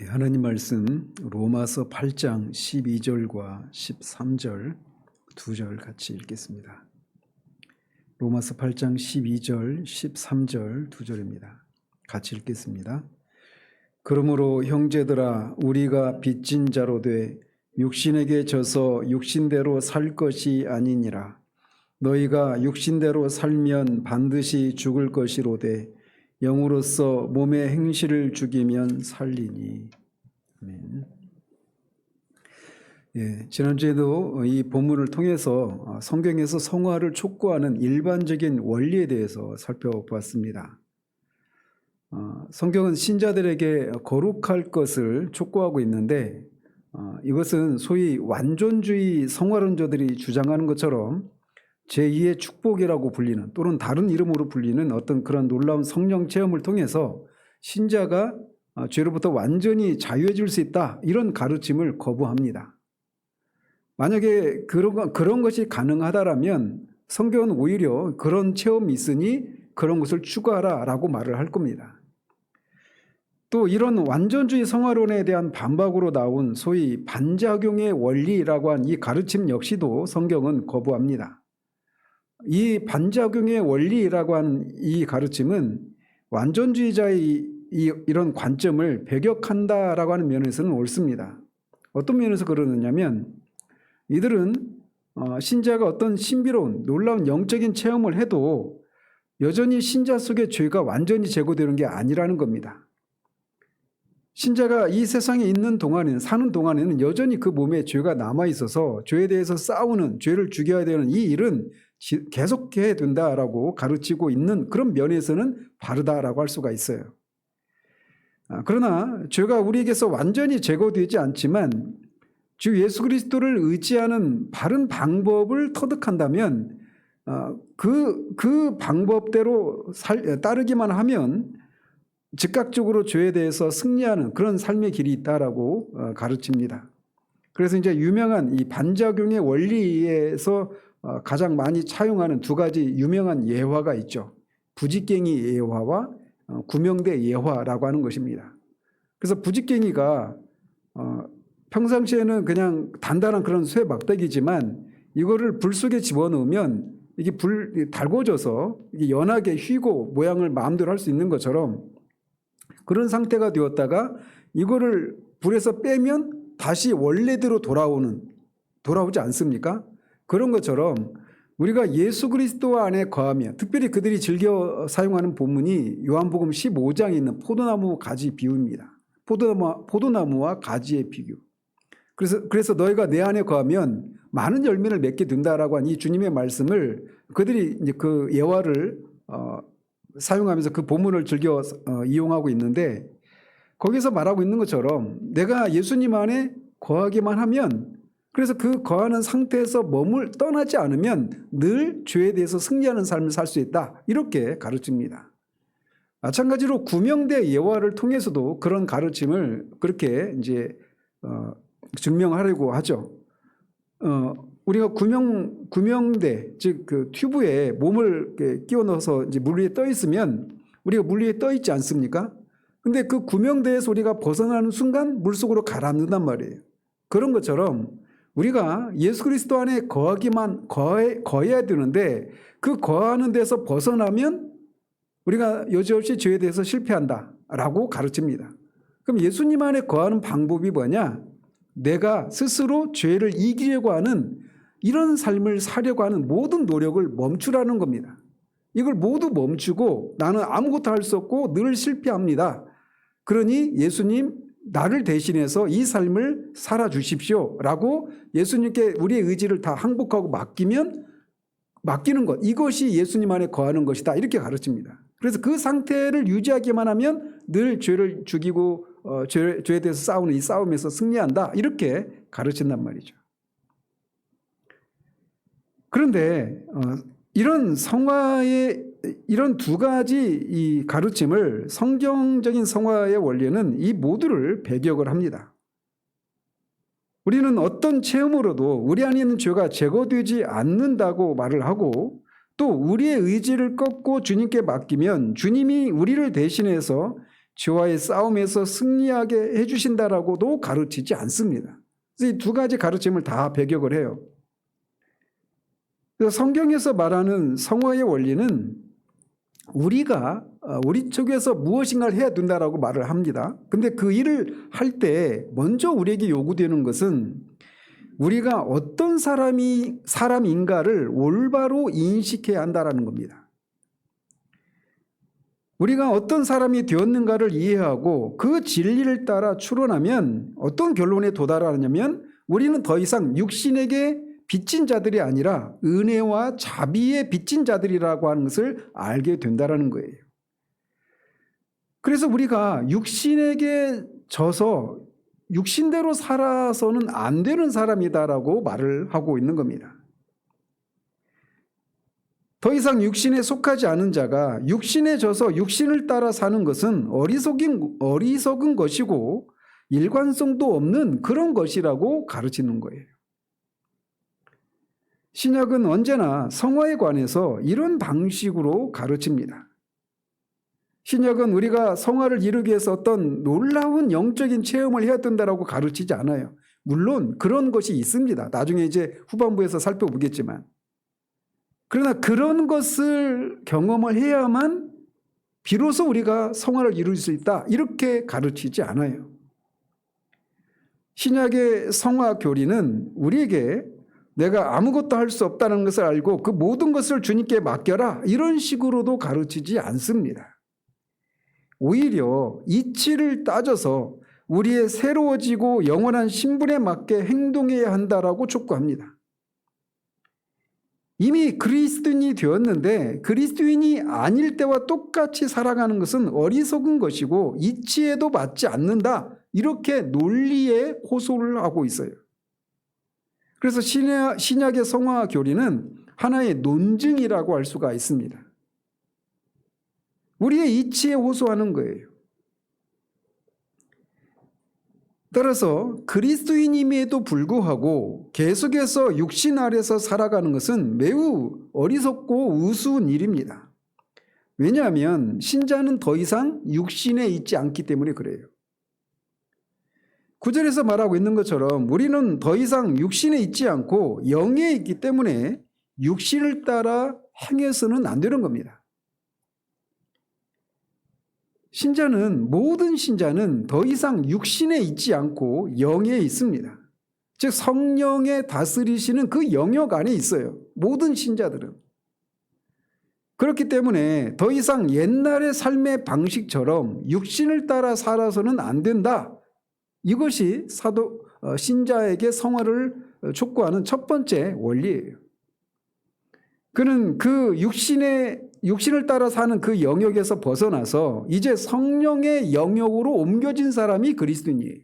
하나님 말씀 로마서 8장 12절과 13절 두 절 같이 읽겠습니다. 로마서 8장 12절 13절 두 절입니다. 같이 읽겠습니다. 그러므로 형제들아 우리가 빚진 자로 돼 육신에게 져서 육신대로 살 것이 아니니라. 너희가 육신대로 살면 반드시 죽을 것이로되 영으로서 몸의 행실을 죽이면 살리니. 아멘. 지난주에도 이 본문을 통해서 성경에서 성화를 촉구하는 일반적인 원리에 대해서 살펴보았습니다. 성경은 신자들에게 거룩할 것을 촉구하고 있는데 이것은 소위 완전주의 성화론자들이 주장하는 것처럼 제2의 축복이라고 불리는 또는 다른 이름으로 불리는 어떤 그런 놀라운 성령 체험을 통해서 신자가 죄로부터 완전히 자유해질 수 있다, 이런 가르침을 거부합니다. 만약에 그런 것이 가능하다라면 성경은 오히려 그런 체험이 있으니 그런 것을 추구하라 라고 말을 할 겁니다. 또 이런 완전주의 성화론에 대한 반박으로 나온 소위 반작용의 원리라고 한 이 가르침 역시도 성경은 거부합니다. 이 반작용의 원리라고 한 이 가르침은 완전주의자의 이런 관점을 배격한다라고 하는 면에서는 옳습니다. 어떤 면에서 그러느냐면 이들은 신자가 어떤 신비로운 놀라운 영적인 체험을 해도 여전히 신자 속의 죄가 완전히 제거되는 게 아니라는 겁니다. 신자가 이 세상에 있는 동안에는, 사는 동안에는 여전히 그 몸에 죄가 남아있어서 죄에 대해서 싸우는, 죄를 죽여야 되는 이 일은 계속해야 된다라고 가르치고 있는 그런 면에서는 바르다라고 할 수가 있어요. 그러나 죄가 우리에게서 완전히 제거되지 않지만 주 예수 그리스도를 의지하는 바른 방법을 터득한다면 그 방법대로 따르기만 하면 즉각적으로 죄에 대해서 승리하는 그런 삶의 길이 있다라고 가르칩니다. 그래서 이제 유명한 이 반작용의 원리에서 가장 많이 차용하는 두 가지 유명한 예화가 있죠. 부직갱이 예화와 구명대 예화라고 하는 것입니다. 그래서 부직갱이가 평상시에는 그냥 단단한 그런 쇠 막대기지만 이거를 불 속에 집어넣으면 이게 달궈져서 이게 연하게 휘고 모양을 마음대로 할 수 있는 것처럼 그런 상태가 되었다가 이거를 불에서 빼면 다시 원래대로 돌아오지 않습니까? 그런 것처럼 우리가 예수 그리스도 안에 거하면, 특별히 그들이 즐겨 사용하는 본문이 요한복음 15장에 있는 포도나무 가지 비유입니다. 포도나무와 가지의 비유. 그래서 너희가 내 안에 거하면 많은 열매를 맺게 된다라고 한 이 주님의 말씀을 그들이 이제 그 예화를 사용하면서 그 본문을 즐겨 이용하고 있는데, 거기서 말하고 있는 것처럼 내가 예수님 안에 거하기만 하면, 그래서 그 거하는 상태에서 떠나지 않으면 늘 죄에 대해서 승리하는 삶을 살 수 있다, 이렇게 가르칩니다. 마찬가지로 구명대 예화를 통해서도 그런 가르침을 그렇게 이제 증명하려고 하죠. 우리가 구명대, 즉 그 튜브에 몸을 끼워 넣어서 이제 물 위에 떠 있으면 우리가 물 위에 떠 있지 않습니까? 근데 그 구명대에서 우리가 벗어나는 순간 물속으로 가라앉는단 말이에요. 그런 것처럼 우리가 예수 그리스도 안에 거해야 되는데 그 거하는 데서 벗어나면 우리가 여지없이 죄에 대해서 실패한다라고 가르칩니다. 그럼 예수님 안에 거하는 방법이 뭐냐? 내가 스스로 죄를 이기려고 하는 이런 삶을 사려고 하는 모든 노력을 멈추라는 겁니다. 이걸 모두 멈추고 나는 아무것도 할 수 없고 늘 실패합니다. 그러니 예수님, 나를 대신해서 이 삶을 살아주십시오 라고 예수님께 우리의 의지를 다 항복하고 맡기는 것, 이것이 예수님 안에 거하는 것이다, 이렇게 가르칩니다. 그래서 그 상태를 유지하기만 하면 늘 죄를 죽이고 죄에 대해서 싸우는 이 싸움에서 승리한다, 이렇게 가르친단 말이죠. 그런데 이런 성화의 이런 두 가지 이 가르침을, 성경적인 성화의 원리는 이 모두를 배격을 합니다. 우리는 어떤 체험으로도 우리 안에 있는 죄가 제거되지 않는다고 말을 하고, 또 우리의 의지를 꺾고 주님께 맡기면 주님이 우리를 대신해서 죄와의 싸움에서 승리하게 해주신다라고도 가르치지 않습니다. 그래서 이 두 가지 가르침을 다 배격을 해요. 그래서 성경에서 말하는 성화의 원리는 우리가 우리 쪽에서 무엇인가를 해야 된다라고 말을 합니다. 근데 그 일을 할 때 먼저 우리에게 요구되는 것은 우리가 어떤 사람인가를 올바로 인식해야 한다라는 겁니다. 우리가 어떤 사람이 되었는가를 이해하고 그 진리를 따라 추론하면 어떤 결론에 도달하냐면 우리는 더 이상 육신에게 빚진 자들이 아니라 은혜와 자비에 빚진 자들이라고 하는 것을 알게 된다는 거예요. 그래서 우리가 육신에게 져서 육신대로 살아서는 안 되는 사람이다라고 말을 하고 있는 겁니다. 더 이상 육신에 속하지 않은 자가 육신에 져서 육신을 따라 사는 것은 어리석은 것이고 일관성도 없는 그런 것이라고 가르치는 거예요. 신약은 언제나 성화에 관해서 이런 방식으로 가르칩니다. 신약은 우리가 성화를 이루기 위해서 어떤 놀라운 영적인 체험을 해야 된다라고 가르치지 않아요. 물론 그런 것이 있습니다. 나중에 이제 후반부에서 살펴보겠지만. 그러나 그런 것을 경험을 해야만 비로소 우리가 성화를 이룰 수 있다. 이렇게 가르치지 않아요. 신약의 성화 교리는 우리에게 내가 아무것도 할 수 없다는 것을 알고 그 모든 것을 주님께 맡겨라. 이런 식으로도 가르치지 않습니다. 오히려 이치를 따져서 우리의 새로워지고 영원한 신분에 맞게 행동해야 한다라고 촉구합니다. 이미 그리스도인이 되었는데 그리스도인이 아닐 때와 똑같이 살아가는 것은 어리석은 것이고 이치에도 맞지 않는다. 이렇게 논리에 호소를 하고 있어요. 그래서 신약의 성화 교리는 하나의 논증이라고 할 수가 있습니다. 우리의 이치에 호소하는 거예요. 따라서 그리스도인임에도 불구하고 계속해서 육신 아래서 살아가는 것은 매우 어리석고 우스운 일입니다. 왜냐하면 신자는 더 이상 육신에 있지 않기 때문에 그래요. 9절에서 말하고 있는 것처럼 우리는 더 이상 육신에 있지 않고 영에 있기 때문에 육신을 따라 행해서는 안 되는 겁니다. 모든 신자는 더 이상 육신에 있지 않고 영에 있습니다. 즉 성령의 다스리시는 그 영역 안에 있어요. 모든 신자들은. 그렇기 때문에 더 이상 옛날의 삶의 방식처럼 육신을 따라 살아서는 안 된다. 이것이 신자에게 성화를 촉구하는 첫 번째 원리예요. 그는 그 육신을 따라 사는 그 영역에서 벗어나서 이제 성령의 영역으로 옮겨진 사람이 그리스도인이에요.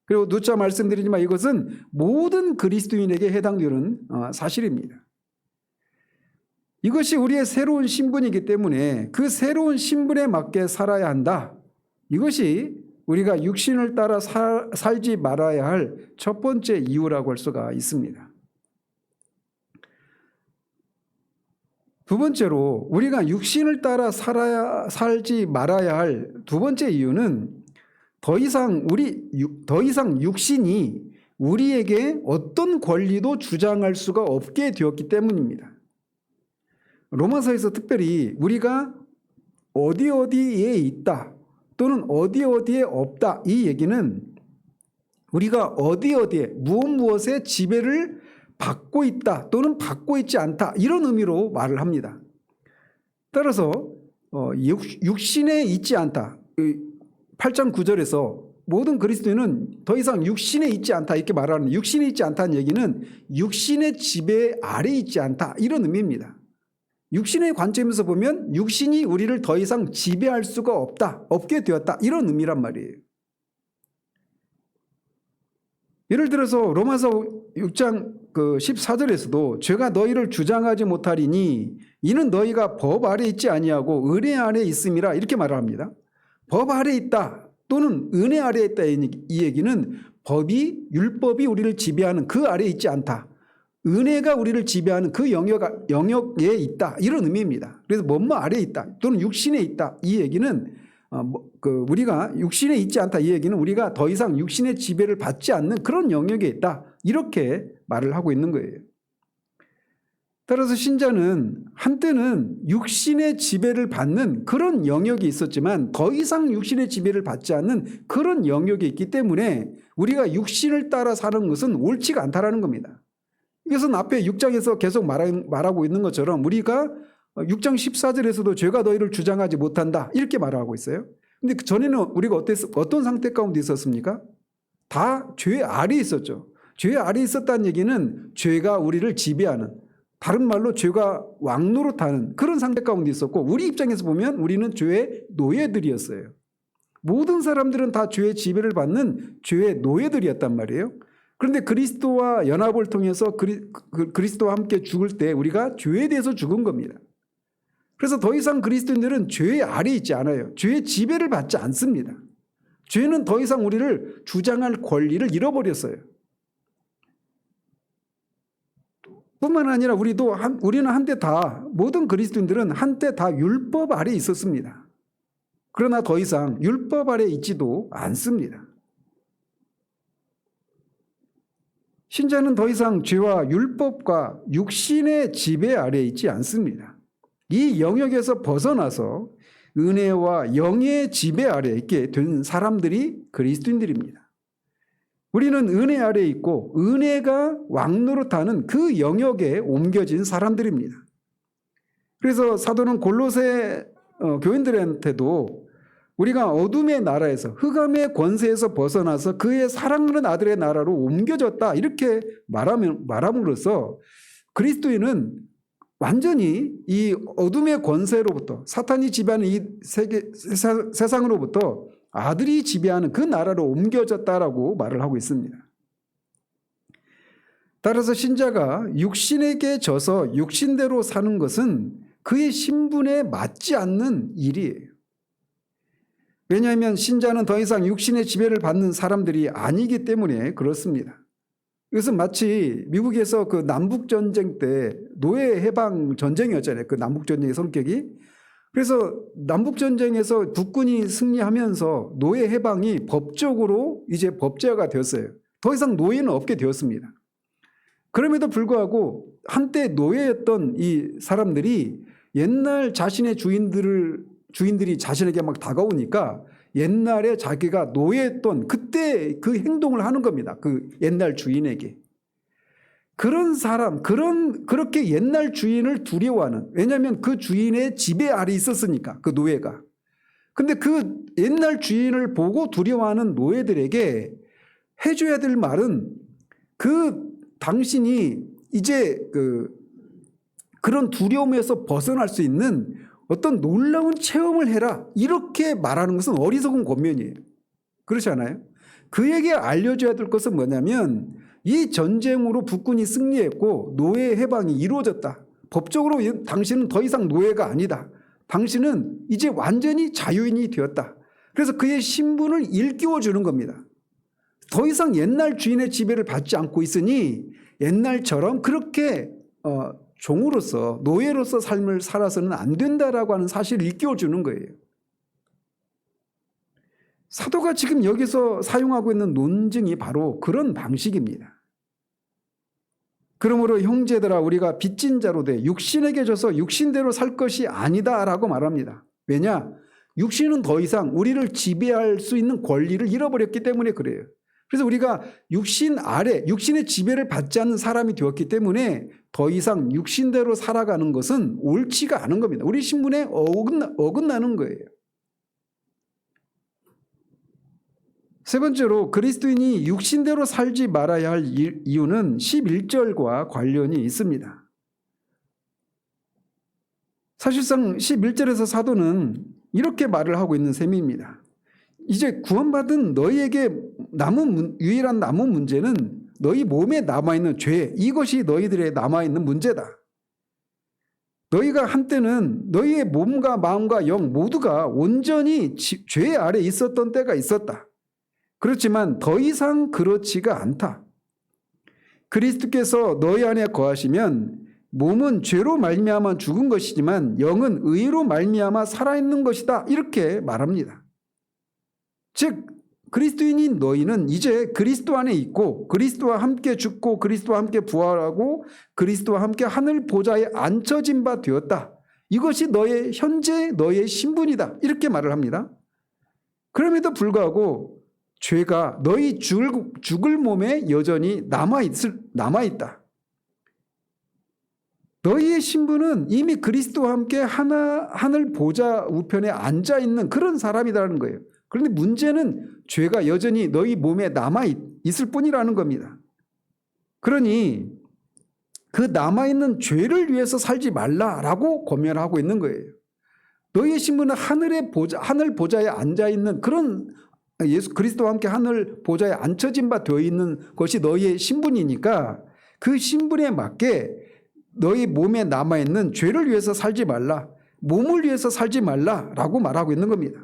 그리고 누차 말씀드리지만 이것은 모든 그리스도인에게 해당되는 사실입니다. 이것이 우리의 새로운 신분이기 때문에 그 새로운 신분에 맞게 살아야 한다. 이것이 우리가 육신을 따라 살지 말아야 할 첫 번째 이유라고 할 수가 있습니다. 두 번째로 우리가 육신을 따라 살지 말아야 할 두 번째 이유는 더 이상 육신이 우리에게 어떤 권리도 주장할 수가 없게 되었기 때문입니다. 로마서에서 특별히 우리가 어디에 있다 또는 어디에 없다 이 얘기는 우리가 어디에 무엇의 지배를 받고 있다 또는 받고 있지 않다 이런 의미로 말을 합니다. 따라서 육신에 있지 않다. 8장 9절에서 모든 그리스도인은 더 이상 육신에 있지 않다 이렇게 말하는 육신에 있지 않다는 얘기는 육신의 지배 아래 있지 않다 이런 의미입니다. 육신의 관점에서 보면 육신이 우리를 더 이상 지배할 수가 없게 되었다 이런 의미란 말이에요. 예를 들어서 로마서 6장 14절에서도 죄가 너희를 주장하지 못하리니 이는 너희가 법 아래 있지 아니하고 은혜 아래 있음이라 이렇게 말을 합니다. 법 아래 있다 또는 은혜 아래 있다 이 얘기는 율법이 우리를 지배하는 그 아래에 있지 않다. 은혜가 우리를 지배하는 그 영역에 있다 이런 의미입니다. 그래서 뭐뭐 아래에 있다 또는 육신에 있다 이 얘기는 우리가 육신에 있지 않다, 이 얘기는 우리가 더 이상 육신의 지배를 받지 않는 그런 영역에 있다, 이렇게 말을 하고 있는 거예요. 따라서 신자는 한때는 육신의 지배를 받는 그런 영역이 있었지만 더 이상 육신의 지배를 받지 않는 그런 영역이 있기 때문에 우리가 육신을 따라 사는 것은 옳지가 않다라는 겁니다. 이것은 앞에 6장에서 계속 말하고 있는 것처럼 우리가 6장 14절에서도 죄가 너희를 주장하지 못한다, 이렇게 말하고 있어요. 근데 그 전에는 우리가 어떤 상태 가운데 있었습니까? 다 죄 아래에 있었죠. 죄 아래에 있었다는 얘기는 죄가 우리를 지배하는, 다른 말로 죄가 왕노릇하는 그런 상태 가운데 있었고, 우리 입장에서 보면 우리는 죄의 노예들이었어요. 모든 사람들은 다 죄의 지배를 받는 죄의 노예들이었단 말이에요. 그런데 그리스도와 연합을 통해서 그리스도와 함께 죽을 때 우리가 죄에 대해서 죽은 겁니다. 그래서 더 이상 그리스도인들은 죄의 아래에 있지 않아요. 죄의 지배를 받지 않습니다. 죄는 더 이상 우리를 주장할 권리를 잃어버렸어요. 뿐만 아니라 우리는 한때 다, 모든 그리스도인들은 한때 다 율법 아래에 있었습니다. 그러나 더 이상 율법 아래에 있지도 않습니다. 신자는 더 이상 죄와 율법과 육신의 지배 아래에 있지 않습니다. 이 영역에서 벗어나서 은혜와 영의 지배 아래에 있게 된 사람들이 그리스도인들입니다. 우리는 은혜 아래에 있고 은혜가 왕노릇하는 그 영역에 옮겨진 사람들입니다. 그래서 사도는 골로새 교인들한테도 우리가 어둠의 나라에서, 흑암의 권세에서 벗어나서 그의 사랑하는 아들의 나라로 옮겨졌다, 이렇게 말함으로써 그리스도인은 완전히 이 어둠의 권세로부터, 사탄이 지배하는 이 세상으로부터 아들이 지배하는 그 나라로 옮겨졌다라고 말을 하고 있습니다. 따라서 신자가 육신에게 져서 육신대로 사는 것은 그의 신분에 맞지 않는 일이에요. 왜냐하면 신자는 더 이상 육신의 지배를 받는 사람들이 아니기 때문에 그렇습니다. 이것은 마치 미국에서 그 남북전쟁 때 노예 해방 전쟁이었잖아요. 그 남북전쟁의 성격이. 그래서 남북전쟁에서 북군이 승리하면서 노예 해방이 법적으로 이제 법제화가 되었어요. 더 이상 노예는 없게 되었습니다. 그럼에도 불구하고 한때 노예였던 이 사람들이 옛날 자신의 주인들이 자신에게 막 다가오니까 옛날에 자기가 노예했던 그때 그 행동을 하는 겁니다. 그 옛날 주인에게. 그런 사람, 그렇게 옛날 주인을 두려워하는, 왜냐하면 그 주인의 지배 아래 있었으니까, 그 노예가. 근데 그 옛날 주인을 보고 두려워하는 노예들에게 해줘야 될 말은, 당신이 이제 그런 두려움에서 벗어날 수 있는 어떤 놀라운 체험을 해라, 이렇게 말하는 것은 어리석은 권면이에요. 그렇지 않아요? 그에게 알려줘야 될 것은 뭐냐면, 이 전쟁으로 북군이 승리했고 노예 해방이 이루어졌다. 법적으로 당신은 더 이상 노예가 아니다. 당신은 이제 완전히 자유인이 되었다. 그래서 그의 신분을 일깨워 주는 겁니다. 더 이상 옛날 주인의 지배를 받지 않고 있으니 옛날처럼 그렇게 종으로서, 노예로서 삶을 살아서는 안 된다라고 하는 사실을 일깨워 주는 거예요. 사도가 지금 여기서 사용하고 있는 논증이 바로 그런 방식입니다. 그러므로 형제들아, 우리가 빚진 자로 돼 육신에게 져서 육신대로 살 것이 아니다라고 말합니다. 왜냐? 육신은 더 이상 우리를 지배할 수 있는 권리를 잃어버렸기 때문에 그래요. 그래서 우리가 육신 아래, 육신의 지배를 받지 않는 사람이 되었기 때문에 더 이상 육신대로 살아가는 것은 옳지가 않은 겁니다. 우리 신분에 어긋나는 거예요. 세 번째로 그리스도인이 육신대로 살지 말아야 할 이유는 11절과 관련이 있습니다. 사실상 11절에서 사도는 이렇게 말을 하고 있는 셈입니다. 이제 구원받은 너희에게 유일한 남은 문제는 너희 몸에 남아있는 죄, 이것이 너희들의 남아있는 문제다. 너희가 한때는 너희의 몸과 마음과 영 모두가 온전히 죄 아래 있었던 때가 있었다. 그렇지만 더 이상 그렇지가 않다. 그리스도께서 너희 안에 거하시면 몸은 죄로 말미암아 죽은 것이지만 영은 의로 말미암아 살아있는 것이다. 이렇게 말합니다. 즉 그리스도인인 너희는 이제 그리스도 안에 있고 그리스도와 함께 죽고 그리스도와 함께 부활하고 그리스도와 함께 하늘 보좌에 앉혀진 바 되었다. 이것이 너의 현재 너의 신분이다. 이렇게 말을 합니다. 그럼에도 불구하고 죄가 너희 죽을 몸에 여전히 남아있다. 너희의 신분은 이미 그리스도와 함께 하늘 보좌 우편에 앉아있는 그런 사람이라는 거예요. 그런데 문제는 죄가 여전히 너희 몸에 남아있을 뿐이라는 겁니다. 그러니 그 남아있는 죄를 위해서 살지 말라라고 권면하고 있는 거예요. 너희의 신분은 하늘 보좌에 앉아있는 그런 예수 그리스도와 함께 하늘 보좌에 앉혀진 바 되어 있는 것이 너희의 신분이니까 그 신분에 맞게 너희 몸에 남아있는 죄를 위해서 살지 말라, 몸을 위해서 살지 말라라고 말하고 있는 겁니다.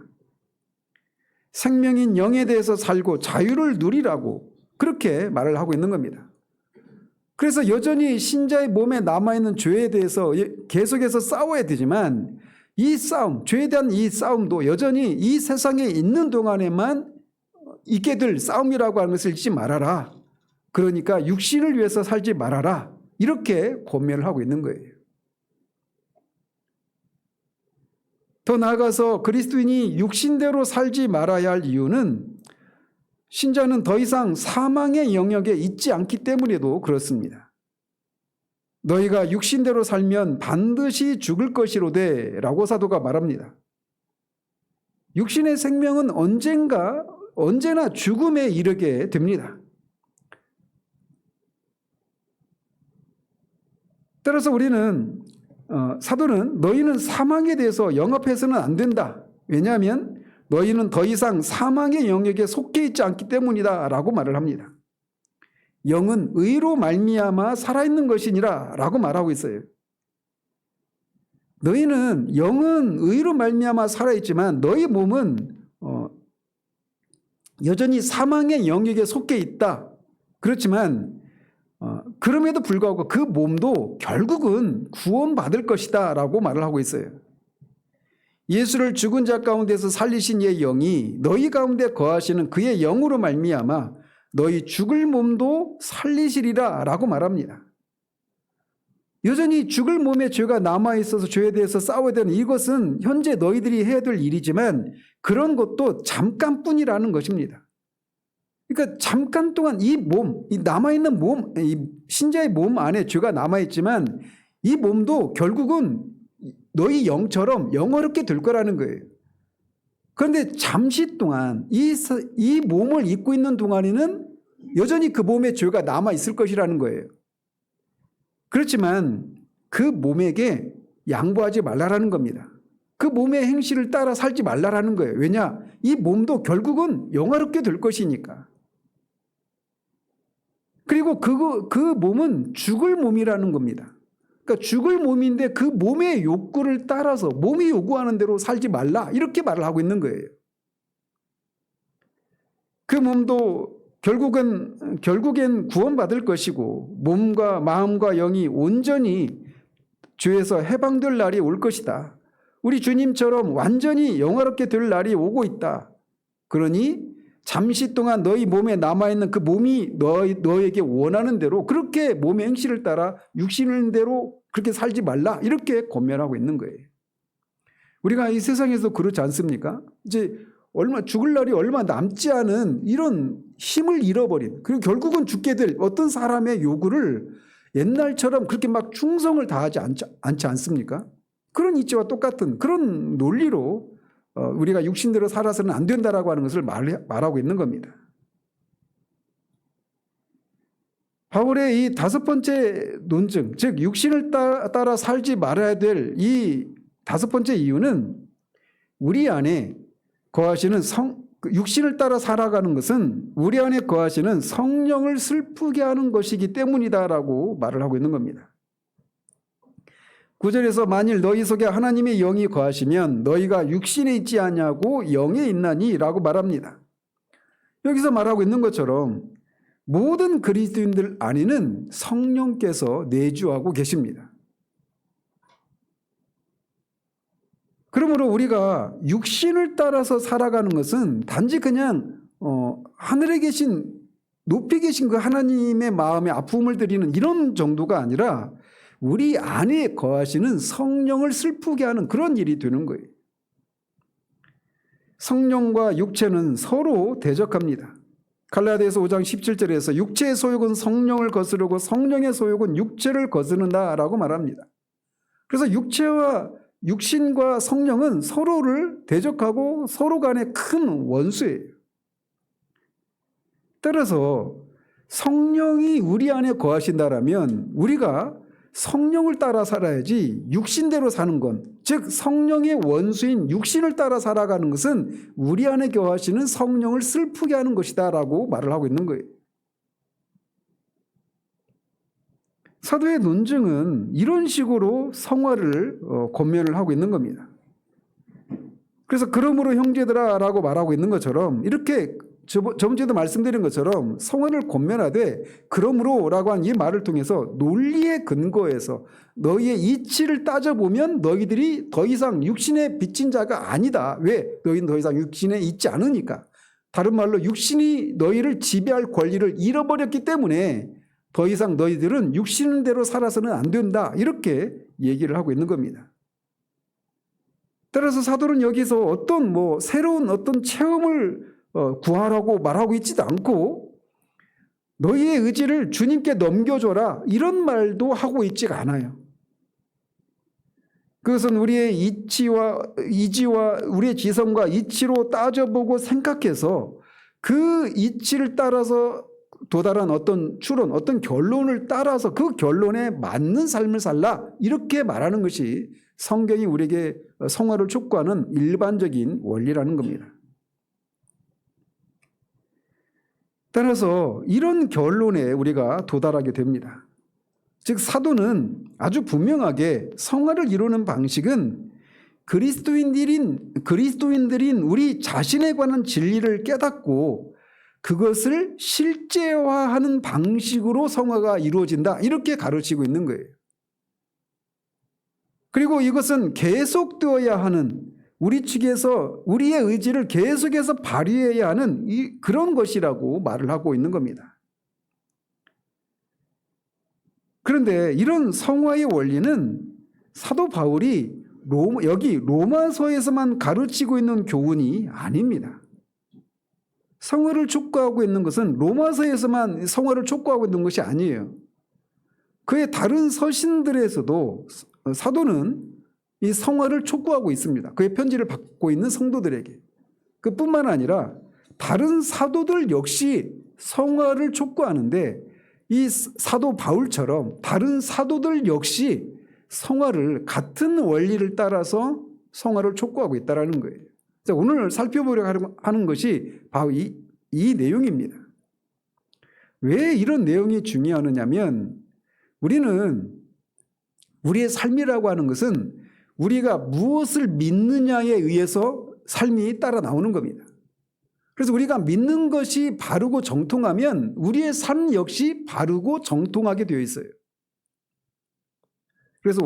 생명인 영에 대해서 살고 자유를 누리라고 그렇게 말을 하고 있는 겁니다. 그래서 여전히 신자의 몸에 남아있는 죄에 대해서 계속해서 싸워야 되지만 이 싸움, 죄에 대한 이 싸움도 여전히 이 세상에 있는 동안에만 있게 될 싸움이라고 하는 것을 잊지 말아라. 그러니까 육신을 위해서 살지 말아라. 이렇게 권면을 하고 있는 거예요. 더 나아가서 그리스도인이 육신대로 살지 말아야 할 이유는 신자는 더 이상 사망의 영역에 있지 않기 때문에도 그렇습니다. 너희가 육신대로 살면 반드시 죽을 것이로되 라고 사도가 말합니다. 육신의 생명은 언제나 죽음에 이르게 됩니다. 따라서 우리는 사도는 너희는 사망에 대해서 영업해서는 안 된다. 왜냐하면 너희는 더 이상 사망의 영역에 속해 있지 않기 때문이다 라고 말을 합니다. 영은 의로 말미암아 살아있는 것이니라 라고 말하고 있어요. 너희는 영은 의로 말미암아 살아있지만 너희 몸은 여전히 사망의 영역에 속해 있다. 그렇지만 그럼에도 불구하고 그 몸도 결국은 구원받을 것이다 라고 말을 하고 있어요. 예수를 죽은 자 가운데서 살리신 이의 영이 너희 가운데 거하시는 그의 영으로 말미암아 너희 죽을 몸도 살리시리라 라고 말합니다. 여전히 죽을 몸에 죄가 남아있어서 죄에 대해서 싸워야 되는 이것은 현재 너희들이 해야 될 일이지만 그런 것도 잠깐뿐이라는 것입니다. 그러니까 잠깐 동안 이 남아있는 몸, 이 신자의 몸 안에 죄가 남아있지만 이 몸도 결국은 너희 영처럼 영어롭게 될 거라는 거예요. 그런데 잠시 동안 이 몸을 입고 있는 동안에는 여전히 그 몸에 죄가 남아있을 것이라는 거예요. 그렇지만 그 몸에게 양보하지 말라라는 겁니다. 그 몸의 행실을 따라 살지 말라라는 거예요. 왜냐? 이 몸도 결국은 영화롭게 될 것이니까. 그리고 그 몸은 죽을 몸이라는 겁니다. 그러니까 죽을 몸인데 그 몸의 욕구를 따라서 몸이 요구하는 대로 살지 말라 이렇게 말을 하고 있는 거예요. 그 몸도 결국엔 구원받을 것이고 몸과 마음과 영이 온전히 죄에서 해방될 날이 올 것이다. 우리 주님처럼 완전히 영화롭게 될 날이 오고 있다. 그러니 잠시 동안 너희 몸에 남아있는 그 몸이 너에게 원하는 대로 그렇게 몸의 행실을 따라 육신의 대로 그렇게 살지 말라 이렇게 권면하고 있는 거예요. 우리가 이 세상에서 그렇지 않습니까? 이제 죽을 날이 얼마 남지 않은 이런 힘을 잃어버린 그리고 결국은 죽게 될 어떤 사람의 요구를 옛날처럼 그렇게 막 충성을 다하지 않지 않습니까? 그런 이치와 똑같은 그런 논리로 우리가 육신대로 살아서는 안 된다라고 하는 것을 말하고 있는 겁니다. 바울의 이 다섯 번째 논증, 즉 육신을 따라 살지 말아야 될 이 다섯 번째 이유는 우리 안에 거하시는 육신을 따라 살아가는 것은 우리 안에 거하시는 성령을 슬프게 하는 것이기 때문이다라고 말을 하고 있는 겁니다. 9절에서 만일 너희 속에 하나님의 영이 거하시면 너희가 육신에 있지 아니하고 영에 있나니 라고 말합니다. 여기서 말하고 있는 것처럼 모든 그리스도인들 안에는 성령께서 내주하고 계십니다. 그러므로 우리가 육신을 따라서 살아가는 것은 단지 그냥 하늘에 계신 높이 계신 그 하나님의 마음에 아픔을 드리는 이런 정도가 아니라 우리 안에 거하시는 성령을 슬프게 하는 그런 일이 되는 거예요. 성령과 육체는 서로 대적합니다. 갈라디아서 5장 17절에서 육체의 소욕은 성령을 거스르고 성령의 소욕은 육체를 거스른다라고 말합니다. 그래서 육신과 성령은 서로를 대적하고 서로 간에 큰 원수예요. 따라서 성령이 우리 안에 거하신다라면 우리가 성령을 따라 살아야지 육신대로 사는 건, 즉 성령의 원수인 육신을 따라 살아가는 것은 우리 안에 거하시는 성령을 슬프게 하는 것이다 라고 말을 하고 있는 거예요. 사도의 논증은 이런 식으로 성화를 권면을 하고 있는 겁니다. 그래서 그러므로 형제들아 라고 말하고 있는 것처럼 이렇게 저번 주에도 말씀드린 것처럼 성화를 권면하되 그러므로 라고 한 이 말을 통해서 논리의 근거에서 너희의 이치를 따져보면 너희들이 더 이상 육신에 비친 자가 아니다. 왜? 너희는 더 이상 육신에 있지 않으니까. 다른 말로 육신이 너희를 지배할 권리를 잃어버렸기 때문에 더 이상 너희들은 육신대로 살아서는 안 된다. 이렇게 얘기를 하고 있는 겁니다. 따라서 사도는 여기서 어떤 새로운 어떤 체험을 구하라고 말하고 있지도 않고 너희의 의지를 주님께 넘겨줘라 이런 말도 하고 있지가 않아요. 그것은 우리의 이지와 우리의 지성과 이치로 따져보고 생각해서 그 이치를 따라서 도달한 어떤 추론, 어떤 결론을 따라서 그 결론에 맞는 삶을 살라 이렇게 말하는 것이 성경이 우리에게 성화를 촉구하는 일반적인 원리라는 겁니다. 따라서 이런 결론에 우리가 도달하게 됩니다. 즉 사도는 아주 분명하게 성화를 이루는 방식은 그리스도인들인 우리 자신에 관한 진리를 깨닫고 그것을 실제화하는 방식으로 성화가 이루어진다 이렇게 가르치고 있는 거예요. 그리고 이것은 계속되어야 하는 우리 측에서 우리의 의지를 계속해서 발휘해야 하는 그런 것이라고 말을 하고 있는 겁니다. 그런데 이런 성화의 원리는 사도 바울이 여기 로마서에서만 가르치고 있는 교훈이 아닙니다. 성화를 촉구하고 있는 것은 로마서에서만 성화를 촉구하고 있는 것이 아니에요. 그의 다른 서신들에서도 사도는 이 성화를 촉구하고 있습니다. 그의 편지를 받고 있는 성도들에게. 그뿐만 아니라 다른 사도들 역시 성화를 촉구하는데 이 사도 바울처럼 다른 사도들 역시 성화를 같은 원리를 따라서 성화를 촉구하고 있다는 거예요. 오늘 살펴보려고 하는 것이 바로 이 내용입니다. 왜 이런 내용이 중요하냐면 우리는 우리의 삶이라고 하는 것은 우리가 무엇을 믿느냐에 의해서 삶이 따라 나오는 겁니다. 그래서 우리가 믿는 것이 바르고 정통하면 우리의 삶 역시 바르고 정통하게 되어 있어요. 그래서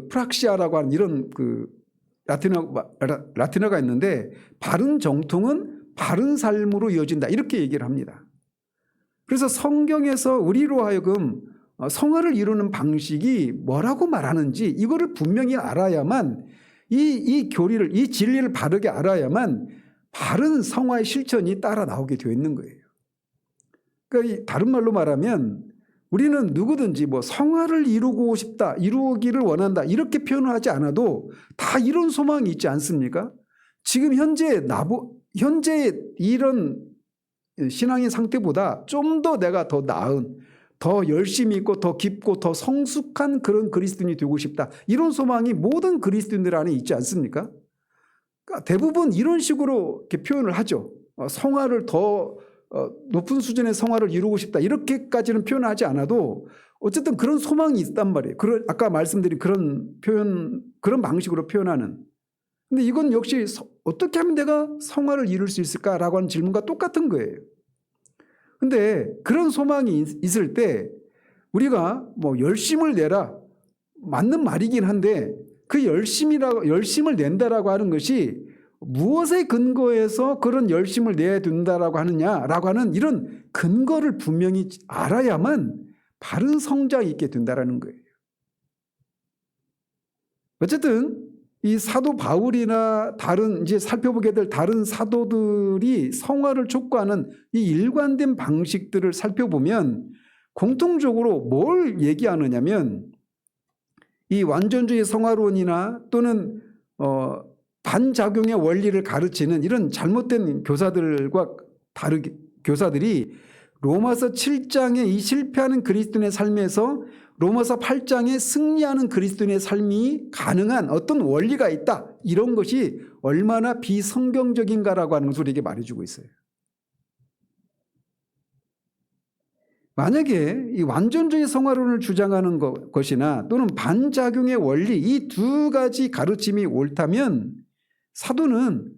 프락시아라고 하는 이런 라틴어가 있는데 바른 정통은 바른 삶으로 이어진다 이렇게 얘기를 합니다. 그래서 성경에서 우리로 하여금 성화를 이루는 방식이 뭐라고 말하는지 이거를 분명히 알아야만 이 교리를 이 진리를 바르게 알아야만 바른 성화의 실천이 따라 나오게 되어 있는 거예요. 그러니까 다른 말로 말하면 우리는 누구든지 성화를 이루고 싶다, 이루기를 원한다 이렇게 표현을 하지 않아도 다 이런 소망이 있지 않습니까? 지금 현재 이런 신앙의 상태보다 좀 더 내가 더 나은, 더 열심히 있고 더 깊고 더 성숙한 그런 그리스도인이 되고 싶다. 이런 소망이 모든 그리스도인들 안에 있지 않습니까? 그러니까 대부분 이런 식으로 이렇게 표현을 하죠. 성화를 더 높은 수준의 성화를 이루고 싶다. 이렇게까지는 표현하지 않아도 어쨌든 그런 소망이 있단 말이에요. 아까 말씀드린 그런 방식으로 표현하는. 근데 이건 역시 어떻게 하면 내가 성화를 이룰 수 있을까라고 하는 질문과 똑같은 거예요. 근데 그런 소망이 있을 때 우리가 열심을 내라 맞는 말이긴 한데 그 열심을 낸다라고 하는 것이 무엇에 근거해서 그런 열심을 내야 된다라고 하느냐라고 하는 이런 근거를 분명히 알아야만 바른 성장이 있게 된다라는 거예요. 어쨌든 이 사도 바울이나 다른 이제 살펴보게 될 다른 사도들이 성화를 촉구하는 이 일관된 방식들을 살펴보면 공통적으로 뭘 얘기하느냐면 이 완전주의 성화론이나 또는 반작용의 원리를 가르치는 이런 잘못된 교사들이 로마서 7장의 이 실패하는 그리스도인의 삶에서 로마서 8장의 승리하는 그리스도인의 삶이 가능한 어떤 원리가 있다. 이런 것이 얼마나 비성경적인가라고 하는 것을 우리에게 말해주고 있어요. 만약에 이 완전주의 성화론을 주장하는 것이나 또는 반작용의 원리 이 두 가지 가르침이 옳다면 사도는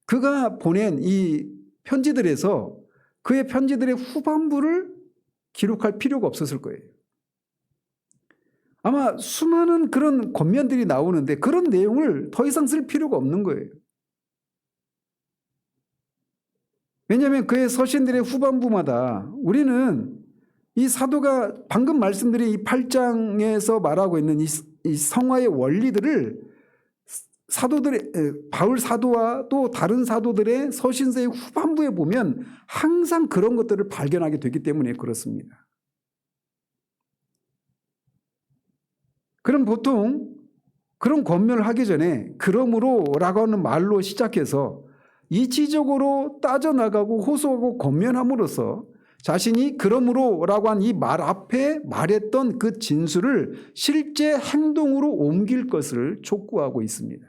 그가 보낸 이 편지들에서 그의 편지들의 후반부를 기록할 필요가 없었을 거예요. 아마 수많은 그런 권면들이 나오는데 그런 내용을 더 이상 쓸 필요가 없는 거예요. 왜냐하면 그의 서신들의 후반부마다 우리는 이 사도가 방금 말씀드린 이 8장에서 말하고 있는 이 성화의 원리들을 바울 사도와 또 다른 사도들의 서신서의 후반부에 보면 항상 그런 것들을 발견하게 되기 때문에 그렇습니다. 그럼 보통 그런 권면을 하기 전에 그러므로 라고 하는 말로 시작해서 이치적으로 따져나가고 호소하고 권면함으로써 자신이 그러므로 라고 한 이 말 앞에 말했던 그 진술을 실제 행동으로 옮길 것을 촉구하고 있습니다.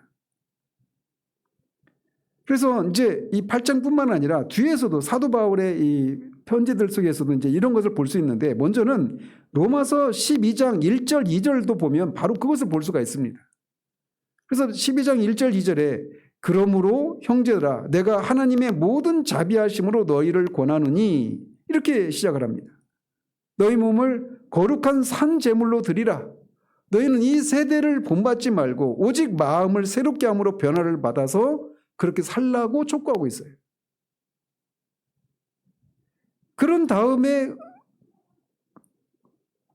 그래서 이제 이 8장뿐만 아니라 뒤에서도 사도 바울의 이 편지들 속에서도 이제 이런 것을 볼 수 있는데 먼저는 로마서 12장 1절 2절도 보면 바로 그것을 볼 수가 있습니다. 그래서 12장 1절 2절에 그러므로 형제들아 내가 하나님의 모든 자비하심으로 너희를 권하노니 이렇게 시작을 합니다. 너희 몸을 거룩한 산 제물로 드리라. 너희는 이 세대를 본받지 말고 오직 마음을 새롭게 함으로 변화를 받아서 그렇게 살라고 촉구하고 있어요. 그런 다음에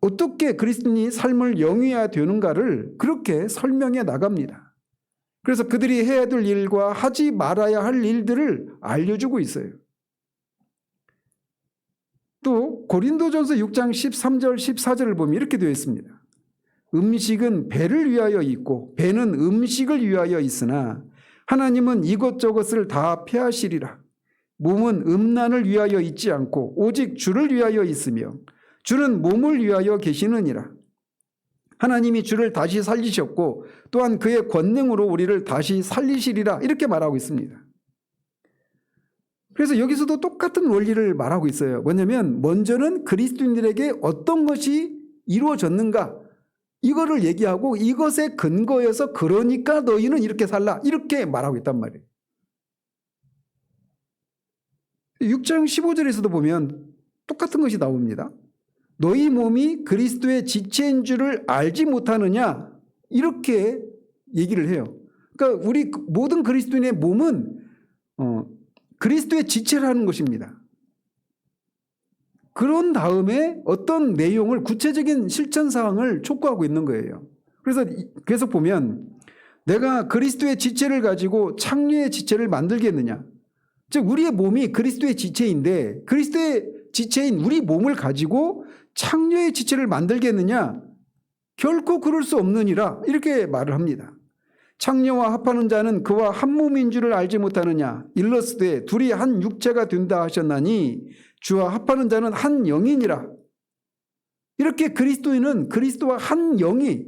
어떻게 그리스도인이 삶을 영위해야 되는가를 그렇게 설명해 나갑니다. 그래서 그들이 해야 될 일과 하지 말아야 할 일들을 알려주고 있어요. 또 고린도전서 6장 13절 14절을 보면 이렇게 되어 있습니다. 음식은 배를 위하여 있고 배는 음식을 위하여 있으나 하나님은 이것저것을 다 폐하시리라. 몸은 음란을 위하여 있지 않고 오직 주를 위하여 있으며 주는 몸을 위하여 계시느니라. 하나님이 주를 다시 살리셨고 또한 그의 권능으로 우리를 다시 살리시리라. 이렇게 말하고 있습니다. 그래서 여기서도 똑같은 원리를 말하고 있어요. 뭐냐면 먼저는 그리스도인들에게 어떤 것이 이루어졌는가 이거를 얘기하고 이것에 근거해서 그러니까 너희는 이렇게 살라 이렇게 말하고 있단 말이에요. 6장 15절에서도 보면 똑같은 것이 나옵니다. 너희 몸이 그리스도의 지체인 줄을 알지 못하느냐 이렇게 얘기를 해요. 그러니까 우리 모든 그리스도인의 몸은 그리스도의 지체라는 것입니다. 그런 다음에 어떤 내용을 구체적인 실천사항을 촉구하고 있는 거예요. 그래서 계속 보면 내가 그리스도의 지체를 가지고 창녀의 지체를 만들겠느냐. 즉 우리의 몸이 그리스도의 지체인데 그리스도의 지체인 우리 몸을 가지고 창녀의 지체를 만들겠느냐. 결코 그럴 수 없느니라 이렇게 말을 합니다. 창녀와 합하는 자는 그와 한 몸인 줄을 알지 못하느냐. 일러스되 둘이 한 육체가 된다 하셨나니 주와 합하는 자는 한 영이니라. 이렇게 그리스도인은 그리스도와 한 영이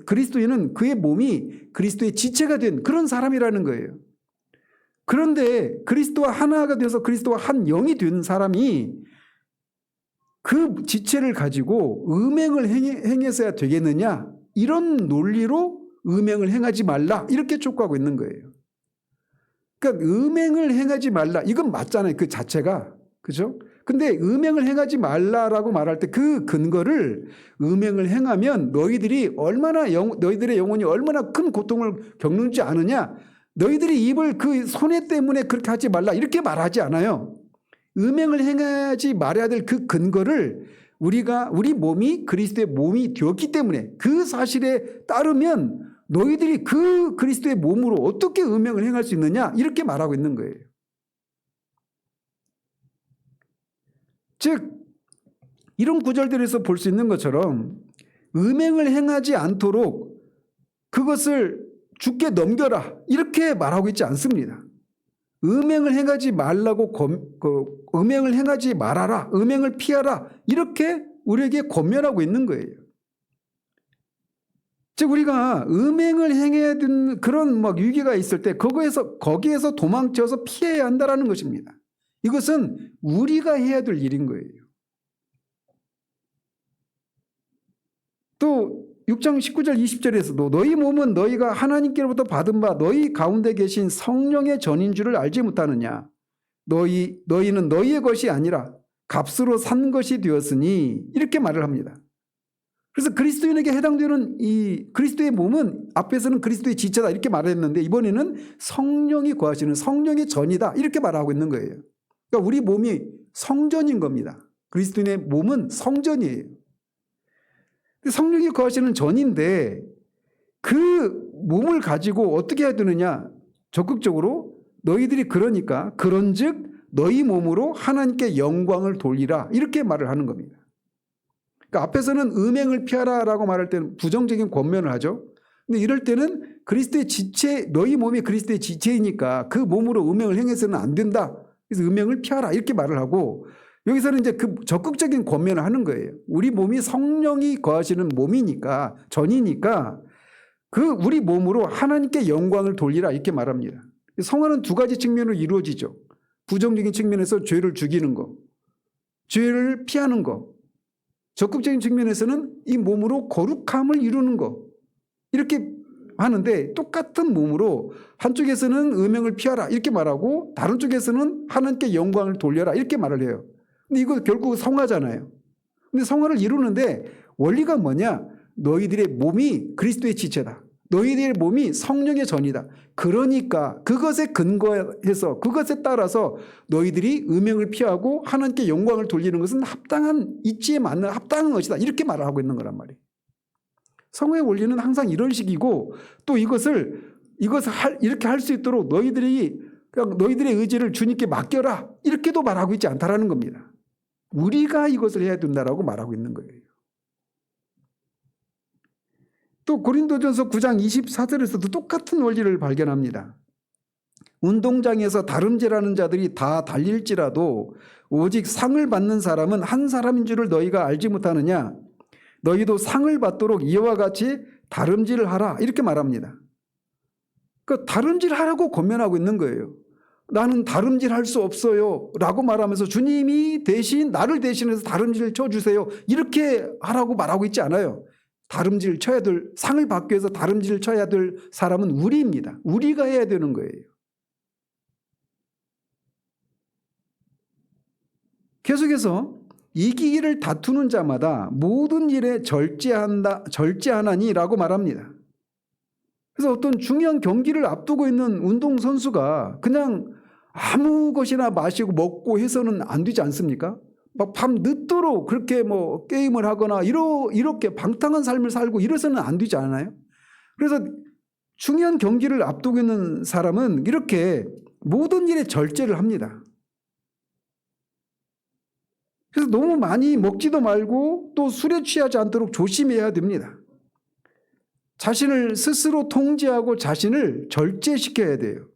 그리스도인은 그의 몸이 그리스도의 지체가 된 그런 사람이라는 거예요. 그런데 그리스도와 하나가 되어서 그리스도와 한 영이 된 사람이 그 지체를 가지고 음행을 행해서야 되겠느냐. 이런 논리로 음행을 행하지 말라 이렇게 촉구하고 있는 거예요. 그러니까 음행을 행하지 말라 이건 맞잖아요. 그 자체가 그죠? 근데 음행을 행하지 말라라고 말할 때 그 근거를 음행을 행하면 너희들의 영혼이 얼마나 큰 고통을 겪는지 아느냐? 너희들이 입을 그 손해 때문에 그렇게 하지 말라 이렇게 말하지 않아요. 음행을 행하지 말아야 될 그 근거를 우리 몸이 그리스도의 몸이 되었기 때문에 그 사실에 따르면 너희들이 그 그리스도의 몸으로 어떻게 음행을 행할 수 있느냐 이렇게 말하고 있는 거예요. 즉 이런 구절들에서 볼 수 있는 것처럼 음행을 행하지 않도록 그것을 주께 넘겨라 이렇게 말하고 있지 않습니다. 음행을 행하지 말라고 음행을 행하지 말아라, 음행을 피하라 이렇게 우리에게 권면하고 있는 거예요. 즉 우리가 음행을 행해야 되는 그런 위기가 있을 때 거기에서 도망쳐서 피해야 한다라는 것입니다. 이것은 우리가 해야 될 일인 거예요. 또 6장 19절 20절에서도 너희 몸은 너희가 하나님께로부터 받은 바 너희 가운데 계신 성령의 전인 줄을 알지 못하느냐. 너희는 너희의 것이 아니라 값으로 산 것이 되었으니 이렇게 말을 합니다. 그래서 그리스도인에게 해당되는 이 그리스도의 몸은 앞에서는 그리스도의 지체다 이렇게 말했는데 이번에는 성령이 거하시는 성령의 전이다 이렇게 말하고 있는 거예요. 그러니까 우리 몸이 성전인 겁니다. 그리스도인의 몸은 성전이에요. 성령이 거하시는 전인데 그 몸을 가지고 어떻게 해야 되느냐? 적극적으로 너희들이 그런즉 너희 몸으로 하나님께 영광을 돌리라 이렇게 말을 하는 겁니다. 그러니까 앞에서는 음행을 피하라라고 말할 때는 부정적인 권면을 하죠. 근데 이럴 때는 그리스도의 지체, 너희 몸이 그리스도의 지체이니까 그 몸으로 음행을 행해서는 안 된다. 그래서 음행을 피하라 이렇게 말을 하고 여기서는 이제 그 적극적인 권면을 하는 거예요. 우리 몸이 성령이 거하시는 몸이니까 전이니까 그 우리 몸으로 하나님께 영광을 돌리라 이렇게 말합니다. 성화는 두 가지 측면으로 이루어지죠. 부정적인 측면에서 죄를 죽이는 거, 죄를 피하는 거. 적극적인 측면에서는 이 몸으로 거룩함을 이루는 거. 이렇게 하는데 똑같은 몸으로 한쪽에서는 음행을 피하라 이렇게 말하고 다른 쪽에서는 하나님께 영광을 돌려라 이렇게 말을 해요. 근데 이거 결국 성화잖아요. 근데 성화를 이루는데 원리가 뭐냐? 너희들의 몸이 그리스도의 지체다. 너희들의 몸이 성령의 전이다. 그러니까 그것에 근거해서 그것에 따라서 너희들이 음행을 피하고 하나님께 영광을 돌리는 것은 합당한 이치에 맞는 합당한 것이다. 이렇게 말을 하고 있는 거란 말이에요. 성화의 원리는 항상 이런 식이고 또 이것을 이렇게 할 수 있도록 너희들의 의지를 주님께 맡겨라. 이렇게도 말하고 있지 않다라는 겁니다. 우리가 이것을 해야 된다라고 말하고 있는 거예요. 또 고린도전서 9장 24절에서도 똑같은 원리를 발견합니다. 운동장에서 다름질하는 자들이 다 달릴지라도 오직 상을 받는 사람은 한 사람인 줄을 너희가 알지 못하느냐. 너희도 상을 받도록 이와 같이 다름질을 하라 이렇게 말합니다. 그러니까 다름질하라고 권면하고 있는 거예요. 나는 다름질할 수 없어요 라고 말하면서 주님이 나를 대신해서 다름질을 쳐주세요 이렇게 하라고 말하고 있지 않아요. 다름질을 쳐야 될, 상을 받기 위해서 다름질을 쳐야 될 사람은 우리입니다. 우리가 해야 되는 거예요. 계속해서 이기기를 다투는 자마다 모든 일에 절제하나니라고 말합니다. 그래서 어떤 중요한 경기를 앞두고 있는 운동선수가 그냥 아무 것이나 마시고 먹고 해서는 안 되지 않습니까? 막 밤 늦도록 그렇게 게임을 하거나 이렇게 방탕한 삶을 살고 이래서는 안 되지 않아요? 그래서 중요한 경기를 앞두고 있는 사람은 이렇게 모든 일에 절제를 합니다. 그래서 너무 많이 먹지도 말고 또 술에 취하지 않도록 조심해야 됩니다. 자신을 스스로 통제하고 자신을 절제시켜야 돼요.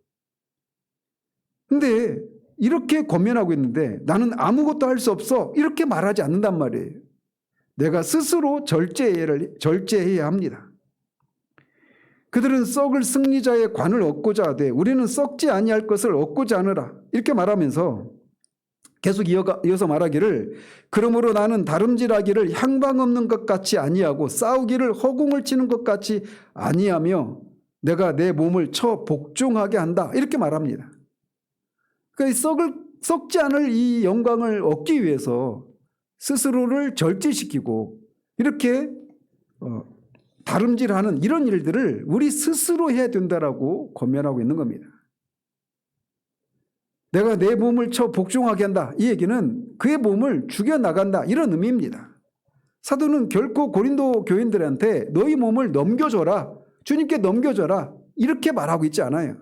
근데 이렇게 권면하고 있는데 나는 아무것도 할 수 없어 이렇게 말하지 않는단 말이에요. 내가 스스로 절제해야 합니다. 그들은 썩을 승리자의 관을 얻고자 하되 우리는 썩지 아니할 것을 얻고자 하느라 이렇게 말하면서 계속 이어서 말하기를 그러므로 나는 다름질하기를 향방 없는 것 같이 아니하고 싸우기를 허공을 치는 것 같이 아니하며 내가 내 몸을 쳐 복종하게 한다 이렇게 말합니다. 그러니까 썩지 않을 이 영광을 얻기 위해서 스스로를 절제시키고 이렇게 다름질하는 이런 일들을 우리 스스로 해야 된다라고 권면하고 있는 겁니다. 내가 내 몸을 쳐 복종하게 한다. 이 얘기는 그의 몸을 죽여나간다. 이런 의미입니다. 사도는 결코 고린도 교인들한테 너희 몸을 넘겨줘라. 주님께 넘겨줘라. 이렇게 말하고 있지 않아요.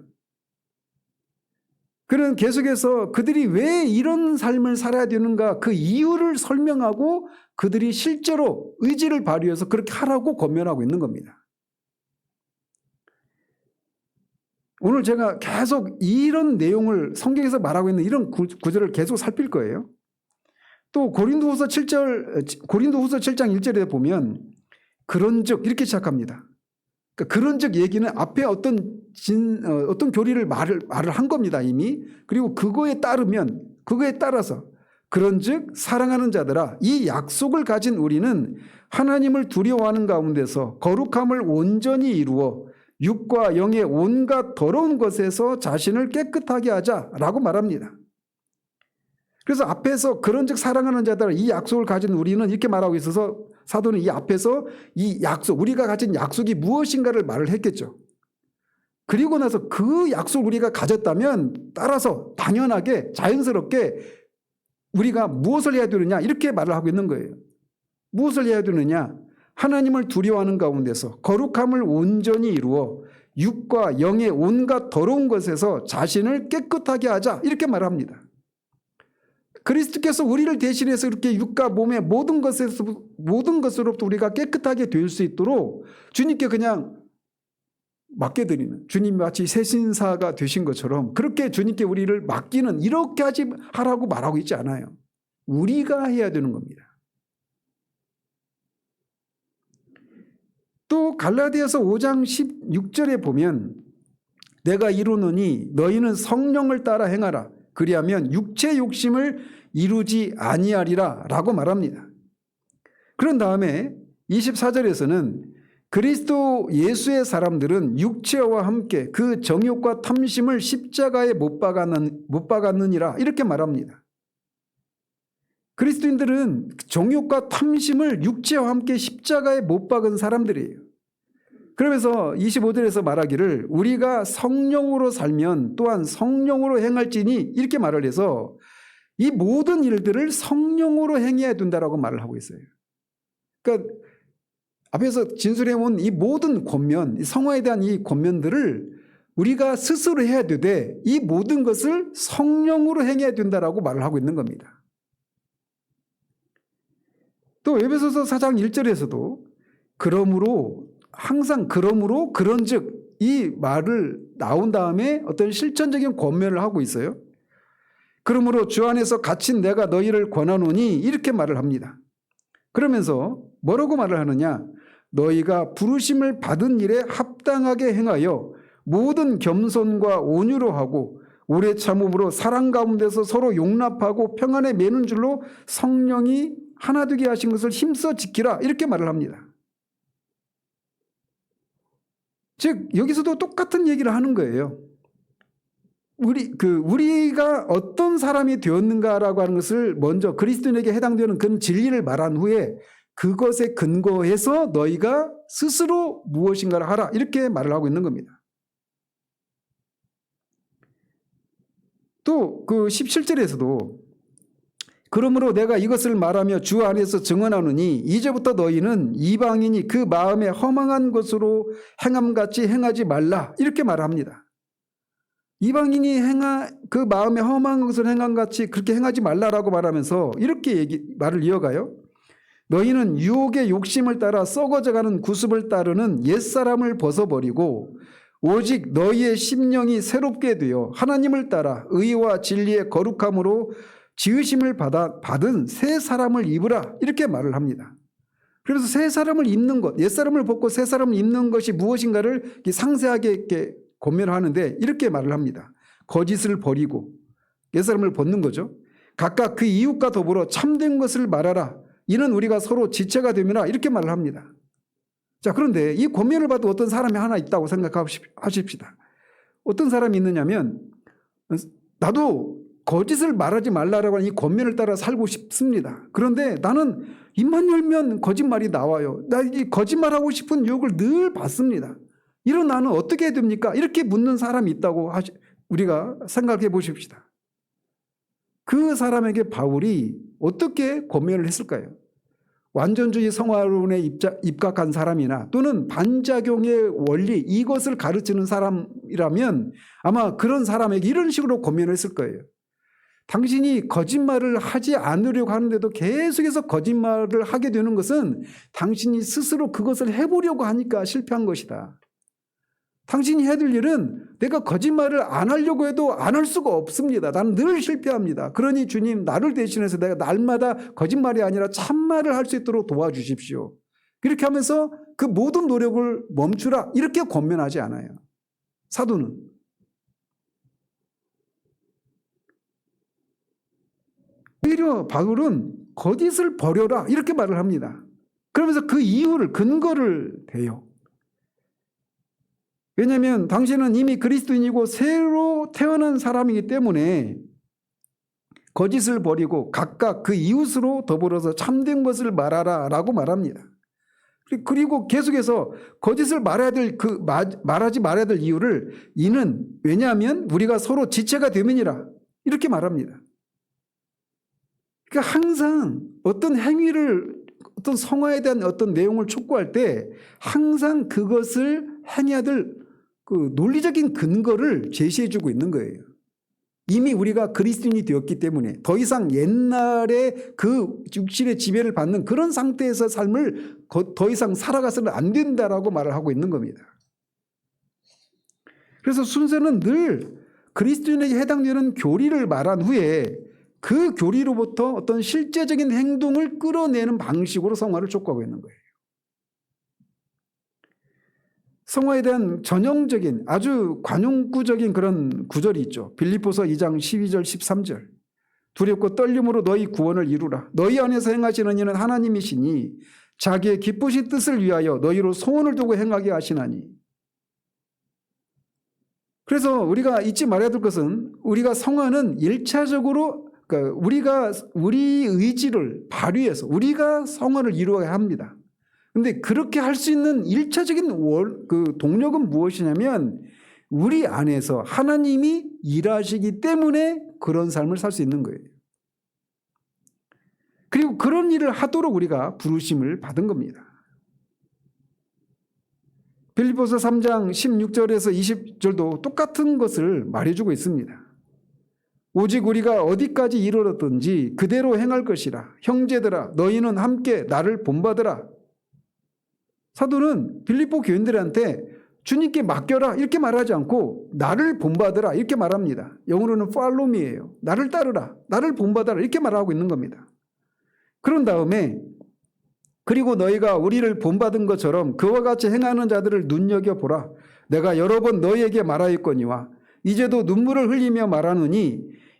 그는 계속해서 그들이 왜 이런 삶을 살아야 되는가 그 이유를 설명하고 그들이 실제로 의지를 발휘해서 그렇게 하라고 권면하고 있는 겁니다. 오늘 제가 계속 이런 내용을 성경에서 말하고 있는 이런 구절을 계속 살필 거예요. 또 고린도후서 7장 1절에 보면 그런즉 이렇게 시작합니다. 그러니까 그런즉 얘기는 앞에 어떤 교리를 말을 한 겁니다 이미. 그리고 그거에 따라서 그런즉 사랑하는 자들아 이 약속을 가진 우리는 하나님을 두려워하는 가운데서 거룩함을 온전히 이루어 육과 영의 온갖 더러운 것에서 자신을 깨끗하게 하자라고 말합니다. 그래서 앞에서 그런즉 사랑하는 자들 이 약속을 가진 우리는 이렇게 말하고 있어서 사도는 이 앞에서 이 약속 우리가 가진 약속이 무엇인가를 말을 했겠죠. 그리고 나서 그 약속 우리가 가졌다면 따라서 당연하게 자연스럽게 우리가 무엇을 해야 되느냐 이렇게 말을 하고 있는 거예요. 무엇을 해야 되느냐 하나님을 두려워하는 가운데서 거룩함을 온전히 이루어 육과 영의 온갖 더러운 것에서 자신을 깨끗하게 하자 이렇게 말합니다. 그리스도께서 우리를 대신해서 이렇게 육과 몸의 모든 것으로부터 우리가 깨끗하게 될 수 있도록 주님께 그냥 맡겨드리는 주님이 마치 새신사가 되신 것처럼 그렇게 주님께 우리를 맡기는 이렇게 하라고 말하고 있지 않아요. 우리가 해야 되는 겁니다. 또 갈라디아서 5장 16절에 보면 내가 이루노니 너희는 성령을 따라 행하라. 그리하면 육체 욕심을 이루지 아니하리라 라고 말합니다. 그런 다음에 24절에서는 그리스도 예수의 사람들은 육체와 함께 그 정욕과 탐심을 십자가에 못 박았느니라 이렇게 말합니다. 그리스도인들은 정욕과 탐심을 육체와 함께 십자가에 못 박은 사람들이에요. 그러면서 25절에서 말하기를 우리가 성령으로 살면 또한 성령으로 행할지니 이렇게 말을 해서 이 모든 일들을 성령으로 행해야 된다라고 말을 하고 있어요. 그러니까 앞에서 진술해온 이 모든 권면, 이 성화에 대한 이 권면들을 우리가 스스로 해야 되되 이 모든 것을 성령으로 행해야 된다라고 말을 하고 있는 겁니다. 또 에베소서 4장 1절에서도 그러므로 그런즉 이 말을 나온 다음에 어떤 실천적인 권면을 하고 있어요. 그러므로 주 안에서 갇힌 내가 너희를 권하노니 이렇게 말을 합니다. 그러면서 뭐라고 말을 하느냐? 너희가 부르심을 받은 일에 합당하게 행하여 모든 겸손과 온유로 하고 오래 참음으로 사랑 가운데서 서로 용납하고 평안에 매는 줄로 성령이 하나 되게 하신 것을 힘써 지키라 이렇게 말을 합니다. 즉 여기서도 똑같은 얘기를 하는 거예요. 우리가 어떤 사람이 되었는가라고 하는 것을 먼저 그리스도인에게 해당되는 그런 진리를 말한 후에 그것에 근거해서 너희가 스스로 무엇인가를 하라 이렇게 말을 하고 있는 겁니다. 또 그 17절에서도 그러므로 내가 이것을 말하며 주 안에서 증언하노니 이제부터 너희는 이방인이 그 마음에 허망한 것으로 행함같이 행하지 말라 이렇게 말합니다. 이방인이 그 마음에 허망한 것을 행함같이 그렇게 행하지 말라라고 말하면서 이렇게 말을 이어가요. 너희는 유혹의 욕심을 따라 썩어져가는 구습을 따르는 옛사람을 벗어버리고 오직 너희의 심령이 새롭게 되어 하나님을 따라 의와 진리의 거룩함으로 지으심을 받은 새 사람을 입으라 이렇게 말을 합니다. 그래서 새 사람을 입는 것, 옛 사람을 벗고 새 사람을 입는 것이 무엇인가를 상세하게 이렇게 권면하는데 이렇게 말을 합니다. 거짓을 버리고 옛 사람을 벗는 거죠. 각각 그 이웃과 더불어 참된 것을 말하라. 이는 우리가 서로 지체가 되면라 이렇게 말을 합니다. 자, 그런데 이 권면을 받은 어떤 사람이 하나 있다고 생각하십시다. 어떤 사람이 있느냐면 나도 거짓을 말하지 말라라고 하는 이 권면을 따라 살고 싶습니다. 그런데 나는 입만 열면 거짓말이 나와요. 나 이 거짓말하고 싶은 유혹을 늘 받습니다. 이런 나는 어떻게 해야 됩니까? 이렇게 묻는 사람이 있다고 우리가 생각해 보십시다. 그 사람에게 바울이 어떻게 권면을 했을까요? 완전주의 성화론에 입각한 사람이나 또는 반작용의 원리 이것을 가르치는 사람이라면 아마 그런 사람에게 이런 식으로 권면을 했을 거예요. 당신이 거짓말을 하지 않으려고 하는데도 계속해서 거짓말을 하게 되는 것은 당신이 스스로 그것을 해보려고 하니까 실패한 것이다. 당신이 해야 될 일은 내가 거짓말을 안 하려고 해도 안 할 수가 없습니다. 나는 늘 실패합니다. 그러니 주님 나를 대신해서 내가 날마다 거짓말이 아니라 참말을 할 수 있도록 도와주십시오. 그렇게 하면서 그 모든 노력을 멈추라 이렇게 권면하지 않아요. 사도는. 오히려 바울은 거짓을 버려라 이렇게 말을 합니다. 그러면서 그 이유를 근거를 대요. 왜냐하면 당신은 이미 그리스도인이고 새로 태어난 사람이기 때문에 거짓을 버리고 각각 그 이웃으로 더불어서 참된 것을 말하라 라고 말합니다. 그리고 계속해서 거짓을 말하지 말아야 될 이유를 이는 왜냐하면 우리가 서로 지체가 됨이니라 이렇게 말합니다. 그러니까 항상 어떤 행위를 어떤 성화에 대한 어떤 내용을 촉구할 때 항상 그것을 행해야 될 그 논리적인 근거를 제시해주고 있는 거예요. 이미 우리가 그리스도인이 되었기 때문에 더 이상 옛날에 그 육신의 지배를 받는 그런 상태에서 삶을 더 이상 살아가서는 안 된다라고 말을 하고 있는 겁니다. 그래서 순서는 늘 그리스도인에게 해당되는 교리를 말한 후에 그 교리로부터 어떤 실제적인 행동을 끌어내는 방식으로 성화를 촉구하고 있는 거예요. 성화에 대한 전형적인 아주 관용구적인 그런 구절이 있죠. 빌립보서 2장 12절 13절. 두렵고 떨림으로 너희 구원을 이루라. 너희 안에서 행하시는 이는 하나님이시니 자기의 기쁘신 뜻을 위하여 너희로 소원을 두고 행하게 하시나니. 그래서 우리가 잊지 말아야 될 것은 우리가 성화는 1차적으로 그러니까 우리 의지를 발휘해서 우리가 성화를 이루어야 합니다. 그런데 그렇게 할 수 있는 1차적인 그 동력은 무엇이냐면 우리 안에서 하나님이 일하시기 때문에 그런 삶을 살 수 있는 거예요. 그리고 그런 일을 하도록 우리가 부르심을 받은 겁니다. 빌립보서 3장 16절에서 20절도 똑같은 것을 말해주고 있습니다. 오직 우리가 어디까지 이르렀든지 그대로 행할 것이라. 형제들아 너희는 함께 나를 본받으라. 사도는 빌립보 교인들한테 주님께 맡겨라 이렇게 말하지 않고 나를 본받으라 이렇게 말합니다. 영어로는 follow me예요. 나를 따르라, 나를 본받아라 이렇게 말하고 있는 겁니다. 그런 다음에 그리고 너희가 우리를 본받은 것처럼 그와 같이 행하는 자들을 눈여겨보라. 내가 여러 번 너희에게 말하였거니와 이제도 눈물을 흘리며 말하노니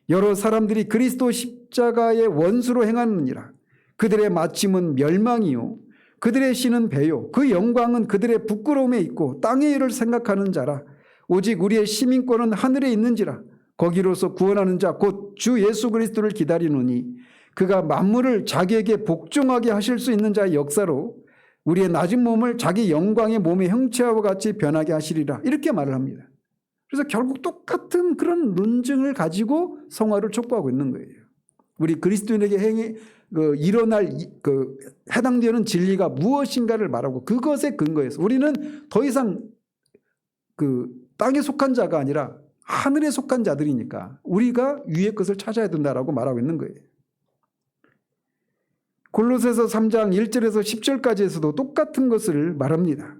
여러 사람들이 그리스도 십자가의 원수로 행하느니라. 그들의 마침은 멸망이요 그들의 신은 배요 그 영광은 그들의 부끄러움에 있고 땅의 일을 생각하는 자라. 오직 우리의 시민권은 하늘에 있는지라. 거기로서 구원하는 자 곧 주 예수 그리스도를 기다리노니 그가 만물을 자기에게 복종하게 하실 수 있는 자의 역사로 우리의 낮은 몸을 자기 영광의 몸의 형체와 같이 변하게 하시리라 이렇게 말을 합니다. 그래서 결국 똑같은 그런 논증을 가지고 성화를 촉구하고 있는 거예요. 우리 그리스도인에게 일어날 해당되는 진리가 무엇인가를 말하고 그것에 근거해서 우리는 더 이상 땅에 속한 자가 아니라 하늘에 속한 자들이니까 우리가 위의 것을 찾아야 된다라고 말하고 있는 거예요. 골로새서 3장 1절에서 10절까지에서도 똑같은 것을 말합니다.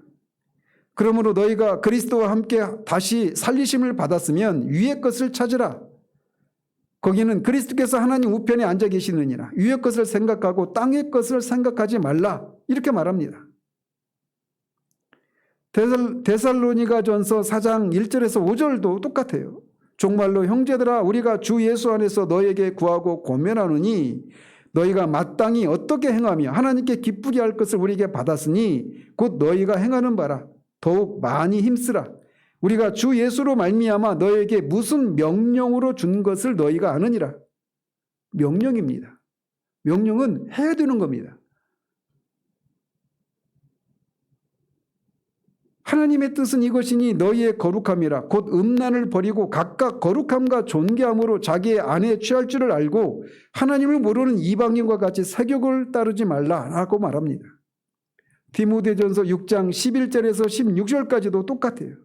그러므로 너희가 그리스도와 함께 다시 살리심을 받았으면 위의 것을 찾으라. 거기는 그리스도께서 하나님 우편에 앉아 계시느니라. 위의 것을 생각하고 땅의 것을 생각하지 말라. 이렇게 말합니다. 데살로니가전서 4장 1절에서 5절도 똑같아요. 정말로 형제들아 우리가 주 예수 안에서 너에게 구하고 권면하노니 너희가 마땅히 어떻게 행하며 하나님께 기쁘게 할 것을 우리에게 받았으니 곧 너희가 행하는 바라. 더욱 많이 힘쓰라. 우리가 주 예수로 말미암아 너에게 무슨 명령으로 준 것을 너희가 아느니라. 명령입니다. 명령은 해야 되는 겁니다. 하나님의 뜻은 이것이니 너희의 거룩함이라. 곧 음란을 버리고 각각 거룩함과 존귀함으로 자기의 안에 취할 줄을 알고 하나님을 모르는 이방인과 같이 세욕을 따르지 말라라고 말합니다. 디모데전서 6장 11절에서 16절까지도 똑같아요.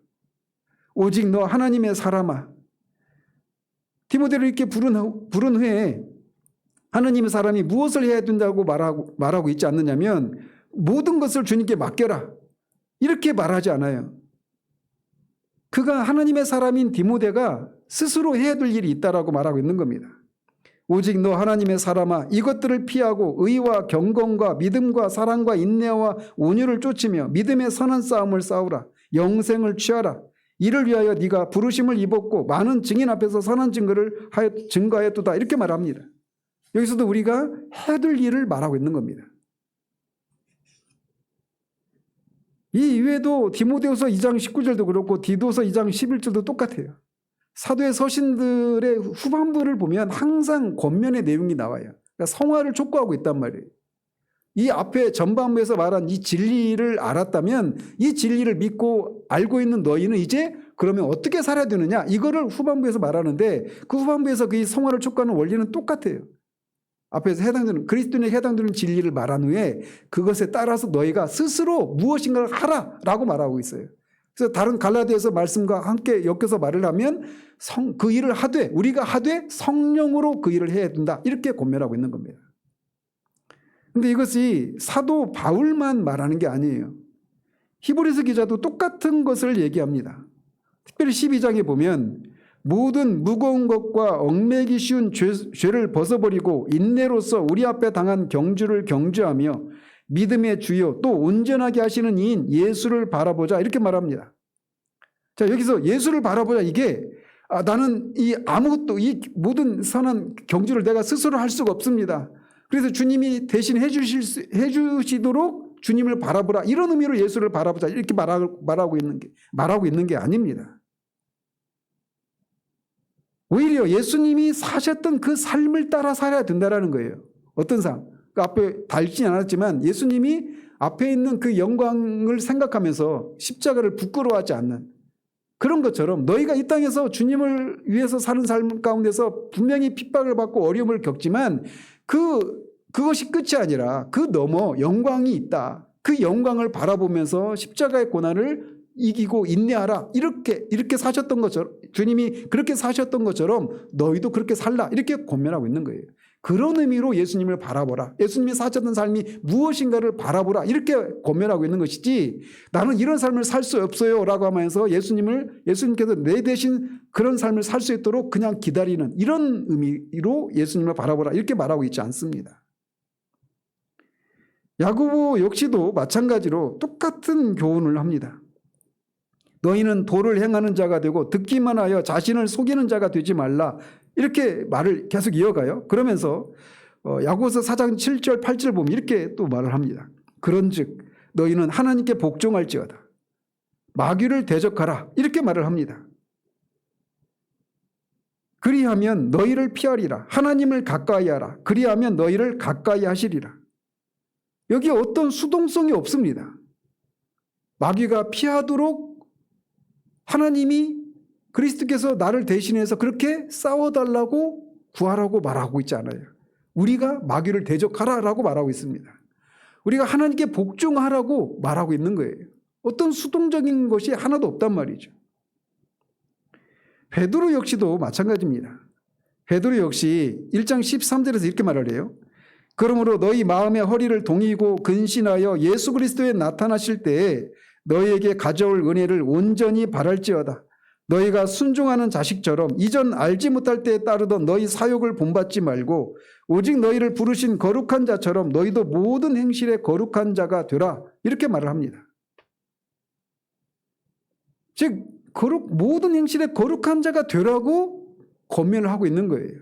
오직 너 하나님의 사람아. 디모데를 이렇게 부른 후에 하나님의 사람이 무엇을 해야 된다고 말하고 있지 않느냐면 모든 것을 주님께 맡겨라. 이렇게 말하지 않아요. 그가 하나님의 사람인 디모데가 스스로 해야 될 일이 있다라고 말하고 있는 겁니다. 오직 너 하나님의 사람아 이것들을 피하고 의와 경건과 믿음과 사랑과 인내와 온유를 쫓으며 믿음의 선한 싸움을 싸우라. 영생을 취하라. 이를 위하여 네가 부르심을 입었고 많은 증인 앞에서 선한 증거를 증거하였도다. 이렇게 말합니다. 여기서도 우리가 해야 될 일을 말하고 있는 겁니다. 이 이외에도 디모데후서 2장 19절도 그렇고 디도서 2장 11절도 똑같아요. 사도의 서신들의 후반부를 보면 항상 권면의 내용이 나와요. 그러니까 성화를 촉구하고 있단 말이에요. 이 앞에 전반부에서 말한 이 진리를 알았다면 이 진리를 믿고 알고 있는 너희는 이제 그러면 어떻게 살아야 되느냐 이거를 후반부에서 말하는데 그 후반부에서 그 성화를 촉구하는 원리는 똑같아요. 앞에서 해당되는 그리스도인에 해당되는 진리를 말한 후에 그것에 따라서 너희가 스스로 무엇인가를 하라라고 말하고 있어요. 그래서 다른 갈라디아서 말씀과 함께 엮여서 말을 하면 그 일을 하되 우리가 하되 성령으로 그 일을 해야 된다 이렇게 권면하고 있는 겁니다. 그런데 이것이 사도 바울만 말하는 게 아니에요. 히브리서 기자도 똑같은 것을 얘기합니다. 특별히 12장에 보면 모든 무거운 것과 얽매기 쉬운 죄를 벗어버리고 인내로서 우리 앞에 당한 경주를 경주하며 믿음의 주요 또 온전하게 하시는 이인 예수를 바라보자 이렇게 말합니다. 자 여기서 예수를 바라보자 이게 나는 이 아무것도 이 모든 선한 경주를 내가 스스로 할 수가 없습니다. 그래서 주님이 대신 해주시도록 주님을 바라보라 이런 의미로 예수를 바라보자 이렇게 말하고 있는 게 아닙니다. 오히려 예수님이 사셨던 그 삶을 따라 살아야 된다는 거예요. 어떤 삶? 그 앞에 달지 않았지만 예수님이 앞에 있는 그 영광을 생각하면서 십자가를 부끄러워하지 않는 그런 것처럼 너희가 이 땅에서 주님을 위해서 사는 삶 가운데서 분명히 핍박을 받고 어려움을 겪지만 그것이 끝이 아니라 그 너머 영광이 있다. 그 영광을 바라보면서 십자가의 고난을 이기고 인내하라. 이렇게 사셨던 것처럼 주님이 그렇게 사셨던 것처럼 너희도 그렇게 살라. 이렇게 권면하고 있는 거예요. 그런 의미로 예수님을 바라보라. 예수님이 사셨던 삶이 무엇인가를 바라보라. 이렇게 권면하고 있는 것이지 나는 이런 삶을 살 수 없어요 라고 하면서 예수님께서 내 대신 그런 삶을 살 수 있도록 그냥 기다리는 이런 의미로 예수님을 바라보라. 이렇게 말하고 있지 않습니다. 야고보 역시도 마찬가지로 똑같은 교훈을 합니다. 너희는 도를 행하는 자가 되고 듣기만 하여 자신을 속이는 자가 되지 말라. 이렇게 말을 계속 이어가요. 그러면서 야고보서 4장 7절 8절 보면 이렇게 또 말을 합니다. 그런즉 너희는 하나님께 복종할지어다. 마귀를 대적하라. 이렇게 말을 합니다. 그리하면 너희를 피하리라. 하나님을 가까이 하라. 그리하면 너희를 가까이 하시리라. 여기 어떤 수동성이 없습니다. 마귀가 피하도록 하나님이 그리스도께서 나를 대신해서 그렇게 싸워달라고 구하라고 말하고 있지 않아요. 우리가 마귀를 대적하라라고 말하고 있습니다. 우리가 하나님께 복종하라고 말하고 있는 거예요. 어떤 수동적인 것이 하나도 없단 말이죠. 베드로 역시도 마찬가지입니다. 베드로 역시 1장 13절에서 이렇게 말을 해요. 그러므로 너희 마음의 허리를 동이고 근신하여 예수 그리스도에 나타나실 때에 너희에게 가져올 은혜를 온전히 바랄지어다. 너희가 순종하는 자식처럼 이전 알지 못할 때에 따르던 너희 사욕을 본받지 말고 오직 너희를 부르신 거룩한 자처럼 너희도 모든 행실에 거룩한 자가 되라. 이렇게 말을 합니다. 즉 모든 행실에 거룩한 자가 되라고 권면을 하고 있는 거예요.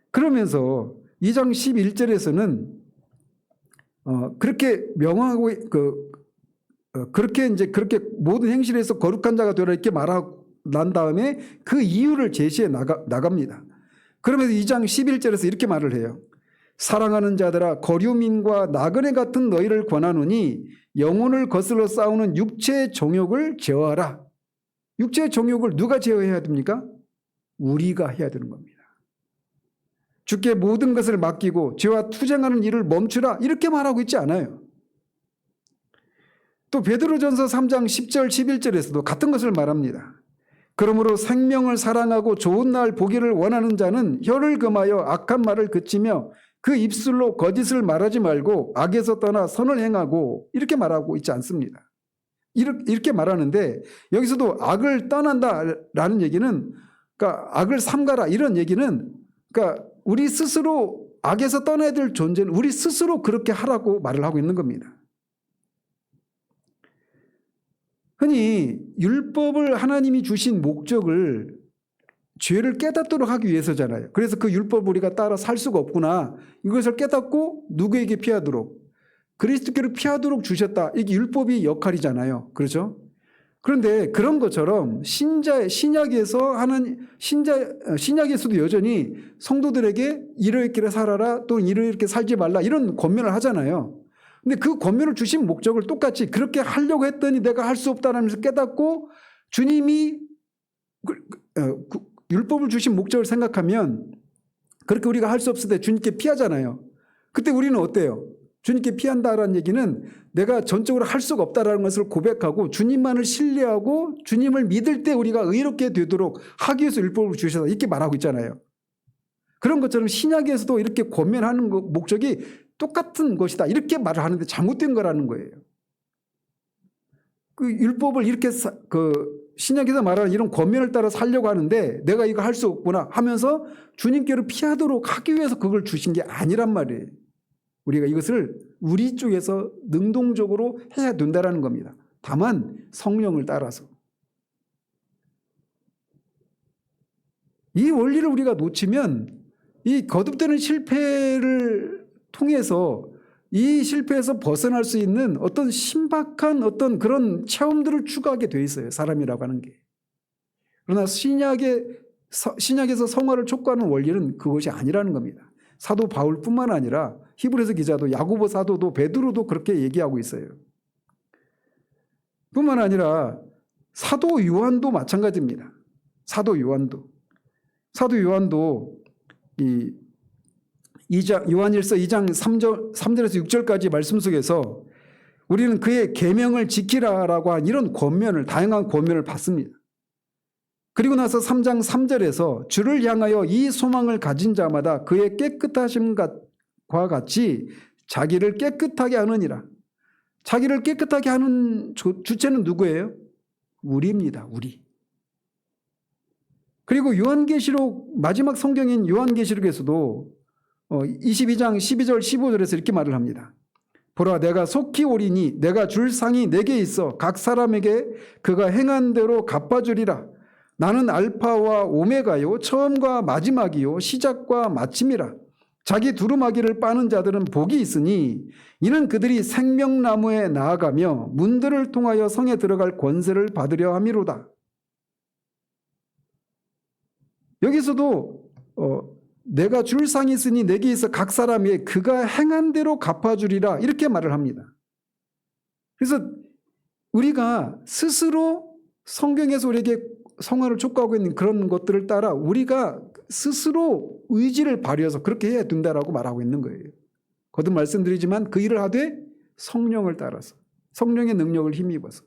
그러면서 2장 11절에서는 그렇게 명하고 그렇게 그렇게 모든 행실에 서 거룩한 자가 되라 이렇게 말하고 난 다음에 그 이유를 제시해 나갑니다. 그러면서 2장 11절에서 이렇게 말을 해요. 사랑하는 자들아 거류민과 나그네 같은 너희를 권하노니 영혼을 거슬러 싸우는 육체의 정욕을 제어하라. 육체의 정욕을 누가 제어해야 됩니까? 우리가 해야 되는 겁니다. 주께 모든 것을 맡기고 죄와 투쟁하는 일을 멈추라 이렇게 말하고 있지 않아요. 또 베드로전서 3장 10절 11절에서도 같은 것을 말합니다. 그러므로 생명을 사랑하고 좋은 날 보기를 원하는 자는 혀를 금하여 악한 말을 그치며 그 입술로 거짓을 말하지 말고 악에서 떠나 선을 행하고 이렇게 말하고 있지 않습니다. 이렇게 말하는데 여기서도 악을 떠난다라는 얘기는 그러니까 악을 삼가라 이런 얘기는 그러니까 우리 스스로 악에서 떠나야 될 존재는 우리 스스로 그렇게 하라고 말을 하고 있는 겁니다. 흔히 율법을 하나님이 주신 목적을 죄를 깨닫도록 하기 위해서잖아요. 그래서 그 율법을 우리가 따라 살 수가 없구나. 이것을 깨닫고 누구에게 피하도록 그리스도께로 피하도록 주셨다. 이게 율법이 역할이잖아요. 그렇죠? 그런데 그런 것처럼 신약에서도 여전히 성도들에게 이렇게 살아라 또 이렇게 살지 말라 이런 권면을 하잖아요. 근데 그 권면을 주신 목적을 똑같이 그렇게 하려고 했더니 내가 할 수 없다라면서 깨닫고 주님이 율법을 주신 목적을 생각하면 그렇게 우리가 할 수 없을 때 주님께 피하잖아요. 그때 우리는 어때요? 주님께 피한다라는 얘기는 내가 전적으로 할 수가 없다라는 것을 고백하고 주님만을 신뢰하고 주님을 믿을 때 우리가 의롭게 되도록 하기 위해서 율법을 주셔서 이렇게 말하고 있잖아요. 그런 것처럼 신약에서도 이렇게 권면하는 목적이 똑같은 것이다. 이렇게 말을 하는데 잘못된 거라는 거예요. 그 율법을 이렇게 신약에서 말하는 이런 권면을 따라 살려고 하는데 내가 이거 할 수 없구나 하면서 주님께로 피하도록 하기 위해서 그걸 주신 게 아니란 말이에요. 우리가 이것을 우리 쪽에서 능동적으로 해야 된다는 겁니다. 다만 성령을 따라서. 이 원리를 우리가 놓치면 이 거듭되는 실패를 통해서 이 실패에서 벗어날 수 있는 어떤 신박한 어떤 그런 체험들을 추구하게 돼 있어요. 사람이라고 하는 게. 그러나 신약에서 성화를 촉구하는 원리는 그것이 아니라는 겁니다. 사도 바울뿐만 아니라 히브리서 기자도 야고보 사도도 베드로도 그렇게 얘기하고 있어요. 뿐만 아니라 사도 요한도 마찬가지입니다. 사도 요한도 요한일서 2장 3절에서 6절까지 말씀 속에서 우리는 그의 계명을 지키라라고 한 이런 권면을 다양한 권면을 받습니다. 그리고 나서 3장 3절에서 주를 향하여 이 소망을 가진 자마다 그의 깨끗하심과 같이 자기를 깨끗하게 하느니라. 자기를 깨끗하게 하는 주체는 누구예요? 우리입니다. 우리. 그리고 요한계시록 마지막 성경인 요한계시록에서도 22장 12절 15절에서 이렇게 말을 합니다. 보라 내가 속히 오리니 내가 줄 상이 내게 있어 각 사람에게 그가 행한 대로 갚아주리라. 나는 알파와 오메가요 처음과 마지막이요 시작과 마침이라. 자기 두루마기를 빠는 자들은 복이 있으니 이는 그들이 생명나무에 나아가며 문들을 통하여 성에 들어갈 권세를 받으려 함이로다. 여기서도 내가 줄 상이 있으니 내게 있어 각 사람이 그가 행한 대로 갚아주리라 이렇게 말을 합니다. 그래서 우리가 스스로 성경에서 우리에게 성화를 촉구하고 있는 그런 것들을 따라 우리가 스스로 의지를 발휘해서 그렇게 해야 된다라고 말하고 있는 거예요. 거듭 말씀드리지만 그 일을 하되 성령을 따라서 성령의 능력을 힘입어서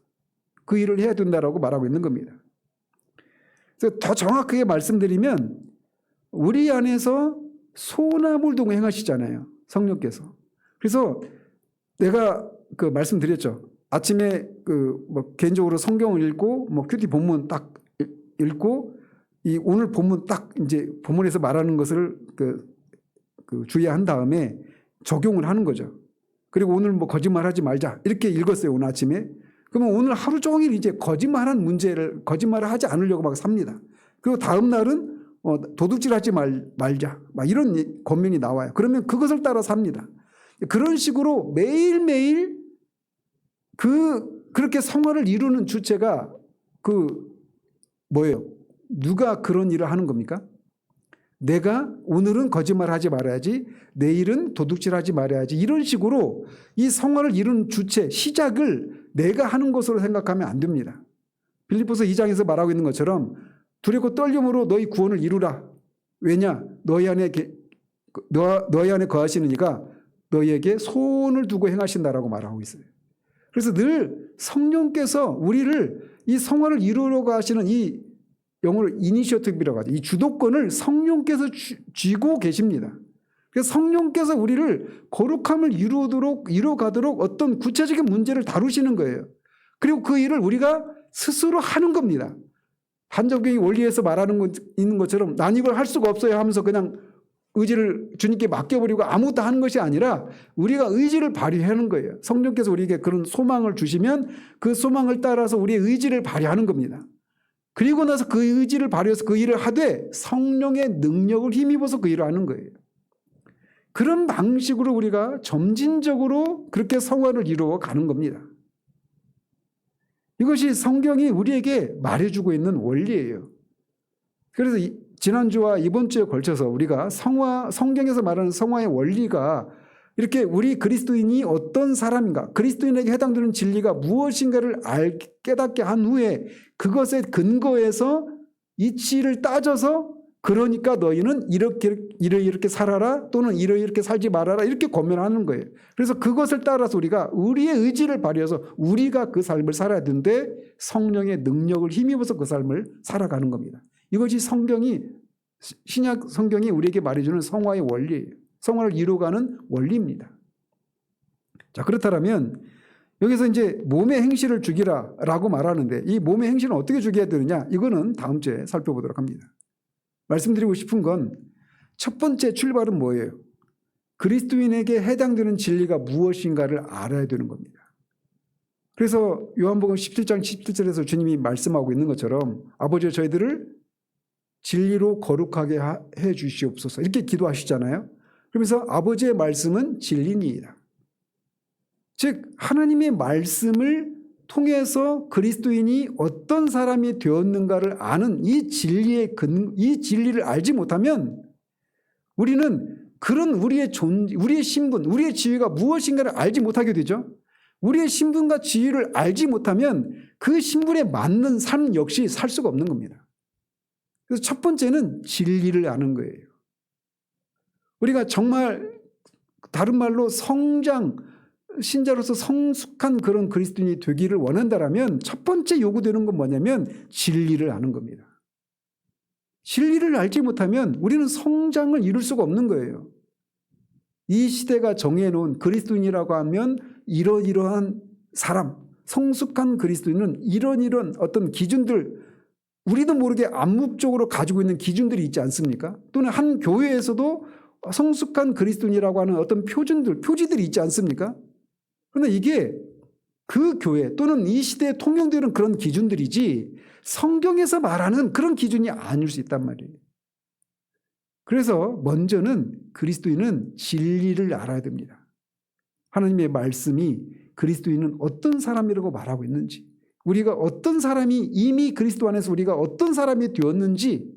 그 일을 해야 된다라고 말하고 있는 겁니다. 그래서 더 정확하게 말씀드리면 우리 안에서 소나무를 두고 행하시잖아요. 성령께서. 그래서 내가 말씀드렸죠. 아침에 개인적으로 성경을 읽고 큐티 본문 딱 읽고 이 오늘 본문 딱 이제 본문에서 말하는 것을 주의한 다음에 적용을 하는 거죠. 그리고 오늘 거짓말하지 말자 이렇게 읽었어요. 오늘 아침에. 그러면 오늘 하루 종일 이제 거짓말을 하지 않으려고 막 삽니다. 그리고 다음 날은 도둑질하지 말자 막 이런 권면이 나와요. 그러면 그것을 따라 삽니다. 그런 식으로 매일매일 그 그렇게 성화를 이루는 주체가 뭐예요? 누가 그런 일을 하는 겁니까? 내가 오늘은 거짓말하지 말아야지, 내일은 도둑질하지 말아야지, 이런 식으로 이 성화를 이루는 주체, 시작을 내가 하는 것으로 생각하면 안 됩니다. 빌립보서 2장에서 말하고 있는 것처럼 두렵고 떨림으로 너희 구원을 이루라. 왜냐? 너희 안에 거하시는 이가 너희에게 소원을 두고 행하신다라고 말하고 있어요. 그래서 늘 성령께서 우리를 이 성화를 이루려고 하시는 이 영어로 이니셔티브라고 하죠. 이 주도권을 성령께서 쥐고 계십니다. 그래서 성령께서 우리를 거룩함을 이루어가도록 어떤 구체적인 문제를 다루시는 거예요. 그리고 그 일을 우리가 스스로 하는 겁니다. 한정경이 원리에서 말하는 있는 것처럼 난 이걸 할 수가 없어요 하면서 그냥 의지를 주님께 맡겨버리고 아무것도 하는 것이 아니라 우리가 의지를 발휘하는 거예요. 성령께서 우리에게 그런 소망을 주시면 그 소망을 따라서 우리의 의지를 발휘하는 겁니다. 그리고 나서 그 의지를 발휘해서 그 일을 하되 성령의 능력을 힘입어서 그 일을 하는 거예요. 그런 방식으로 우리가 점진적으로 그렇게 성화를 이루어 가는 겁니다. 이것이 성경이 우리에게 말해주고 있는 원리예요. 그래서 지난주와 이번 주에 걸쳐서 우리가 성경에서 말하는 성화의 원리가 이렇게 우리 그리스도인이 어떤 사람인가, 그리스도인에게 해당되는 진리가 무엇인가를 깨닫게 한 후에 그것에 근거해서 이치를 따져서 그러니까 너희는 이렇게 살아라 또는 이렇게 살지 말아라 이렇게 권면하는 거예요. 그래서 그것을 따라서 우리가 우리의 의지를 발휘해서 우리가 그 삶을 살아야 되는데 성령의 능력을 힘입어서 그 삶을 살아가는 겁니다. 이것이 신약 성경이 우리에게 말해주는 성화의 원리예요. 성화를 이루어가는 원리입니다. 자, 그렇다면 여기서 이제 몸의 행실을 죽이라 라고 말하는데 이 몸의 행실은 어떻게 죽여야 되느냐? 이거는 다음 주에 살펴보도록 합니다. 말씀드리고 싶은 건 첫 번째 출발은 뭐예요? 그리스도인에게 해당되는 진리가 무엇인가를 알아야 되는 겁니다. 그래서 요한복음 17장 17절에서 주님이 말씀하고 있는 것처럼 아버지여 저희들을 진리로 거룩하게 해 주시옵소서 이렇게 기도하시잖아요. 그러면서 아버지의 말씀은 진리니이다. 즉 하나님의 말씀을 통해서 그리스도인이 어떤 사람이 되었는가를 아는 이 진리를 알지 못하면 우리는 그런 우리의 신분, 우리의 지위가 무엇인가를 알지 못하게 되죠. 우리의 신분과 지위를 알지 못하면 그 신분에 맞는 삶 역시 살 수가 없는 겁니다. 그래서 첫 번째는 진리를 아는 거예요. 우리가 정말 다른 말로 신자로서 성숙한 그런 그리스도인이 되기를 원한다면 첫 번째 요구되는 건 뭐냐면 진리를 아는 겁니다. 진리를 알지 못하면 우리는 성장을 이룰 수가 없는 거예요. 이 시대가 정해놓은 그리스도인이라고 하면 이러이러한 사람, 성숙한 그리스도인은 이런 어떤 기준들, 우리도 모르게 암묵적으로 가지고 있는 기준들이 있지 않습니까? 또는 한 교회에서도 성숙한 그리스도인이라고 하는 어떤 표지들이 있지 않습니까? 그런데 이게 그 교회 또는 이 시대에 통용되는 그런 기준들이지 성경에서 말하는 그런 기준이 아닐 수 있단 말이에요. 그래서 먼저는 그리스도인은 진리를 알아야 됩니다. 하나님의 말씀이 그리스도인은 어떤 사람이라고 말하고 있는지, 우리가 어떤 사람이 이미 그리스도 안에서 우리가 어떤 사람이 되었는지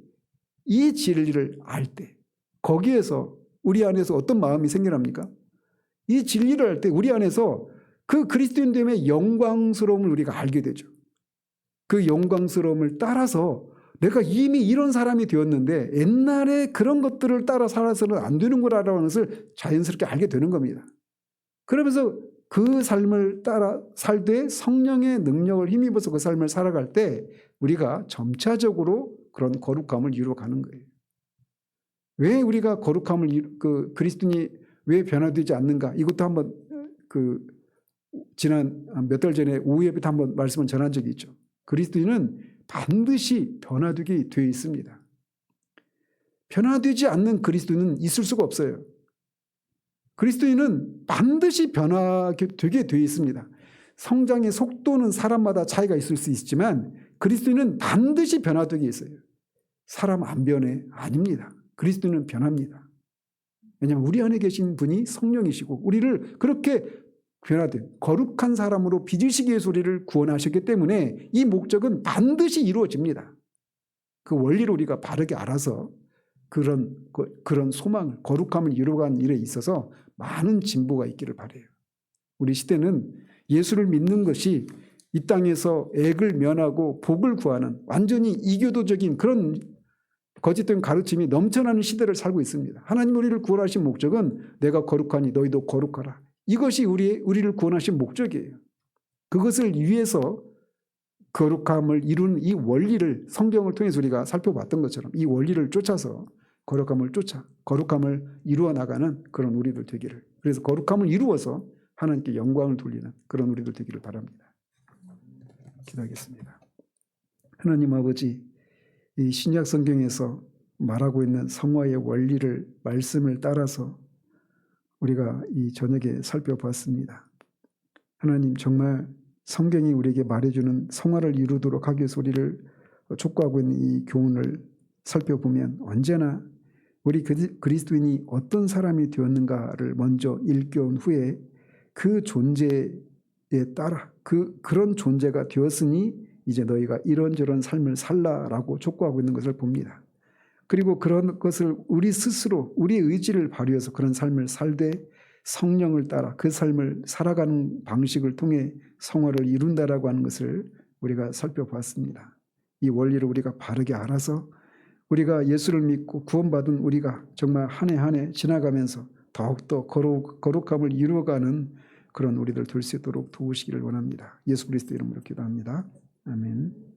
이 진리를 알 때 거기에서 우리 안에서 어떤 마음이 생겨납니까? 이 진리를 알 때 우리 안에서 그 그리스도인됨의 영광스러움을 우리가 알게 되죠. 그 영광스러움을 따라서 내가 이미 이런 사람이 되었는데 옛날에 그런 것들을 따라 살아서는 안 되는 거라는 것을 자연스럽게 알게 되는 겁니다. 그러면서 그 삶을 따라 살 때 성령의 능력을 힘입어서 그 삶을 살아갈 때 우리가 점차적으로 그런 거룩함을 이루어가는 거예요. 왜 우리가 거룩함을 그리스도인이 왜 변화되지 않는가? 이것도 한번 지난 몇 달 전에 오후 예배 때 한번 말씀을 전한 적이 있죠. 그리스도인은 반드시 변화되게 되어 있습니다. 변화되지 않는 그리스도인은 있을 수가 없어요. 그리스도인은 반드시 변화되게 되어 있습니다. 성장의 속도는 사람마다 차이가 있을 수 있지만 그리스도인은 반드시 변화되게 있어요. 사람 안 변해? 아닙니다. 그리스도인은 변합니다. 왜냐하면 우리 안에 계신 분이 성령이시고 우리를 그렇게 변화된 거룩한 사람으로 빚으시기 위해서 우리를 구원하셨기 때문에 이 목적은 반드시 이루어집니다. 그 원리를 우리가 바르게 알아서 그런 소망을, 거룩함을 이루어가는 일에 있어서 많은 진보가 있기를 바라요. 우리 시대는 예수를 믿는 것이 이 땅에서 액을 면하고 복을 구하는 완전히 이교도적인 그런 거짓된 가르침이 넘쳐나는 시대를 살고 있습니다. 하나님 우리를 구원하신 목적은 내가 거룩하니 너희도 거룩하라. 이것이 우리를 구원하신 목적이에요. 그것을 위해서 거룩함을 이루는 이 원리를 성경을 통해서 우리가 살펴봤던 것처럼 이 원리를 쫓아서 거룩함을 이루어 나가는 그런 우리들 되기를. 그래서 거룩함을 이루어서 하나님께 영광을 돌리는 그런 우리들 되기를 바랍니다. 기도하겠습니다. 하나님 아버지, 이 신약 성경에서 말하고 있는 성화의 원리를 말씀을 따라서 우리가 이 저녁에 살펴봤습니다. 하나님 정말 성경이 우리에게 말해주는 성화를 이루도록 하기 위해서 우리를 촉구하고 있는 이 교훈을 살펴보면 언제나 우리 그리스도인이 어떤 사람이 되었는가를 먼저 일깨운 후에 그 존재에 따라 그런 존재가 되었으니 이제 너희가 이런저런 삶을 살라라고 촉구하고 있는 것을 봅니다. 그리고 그런 것을 우리 스스로 우리의 의지를 발휘해서 그런 삶을 살되 성령을 따라 그 삶을 살아가는 방식을 통해 성화를 이룬다라고 하는 것을 우리가 살펴봤습니다. 이 원리를 우리가 바르게 알아서 우리가 예수를 믿고 구원받은 우리가 정말 한 해 한 해 지나가면서 더욱더 거룩함을 이루어가는 그런 우리들 될 수 있도록 도우시기를 원합니다. 예수 그리스도 이름으로 기도합니다. 아멘.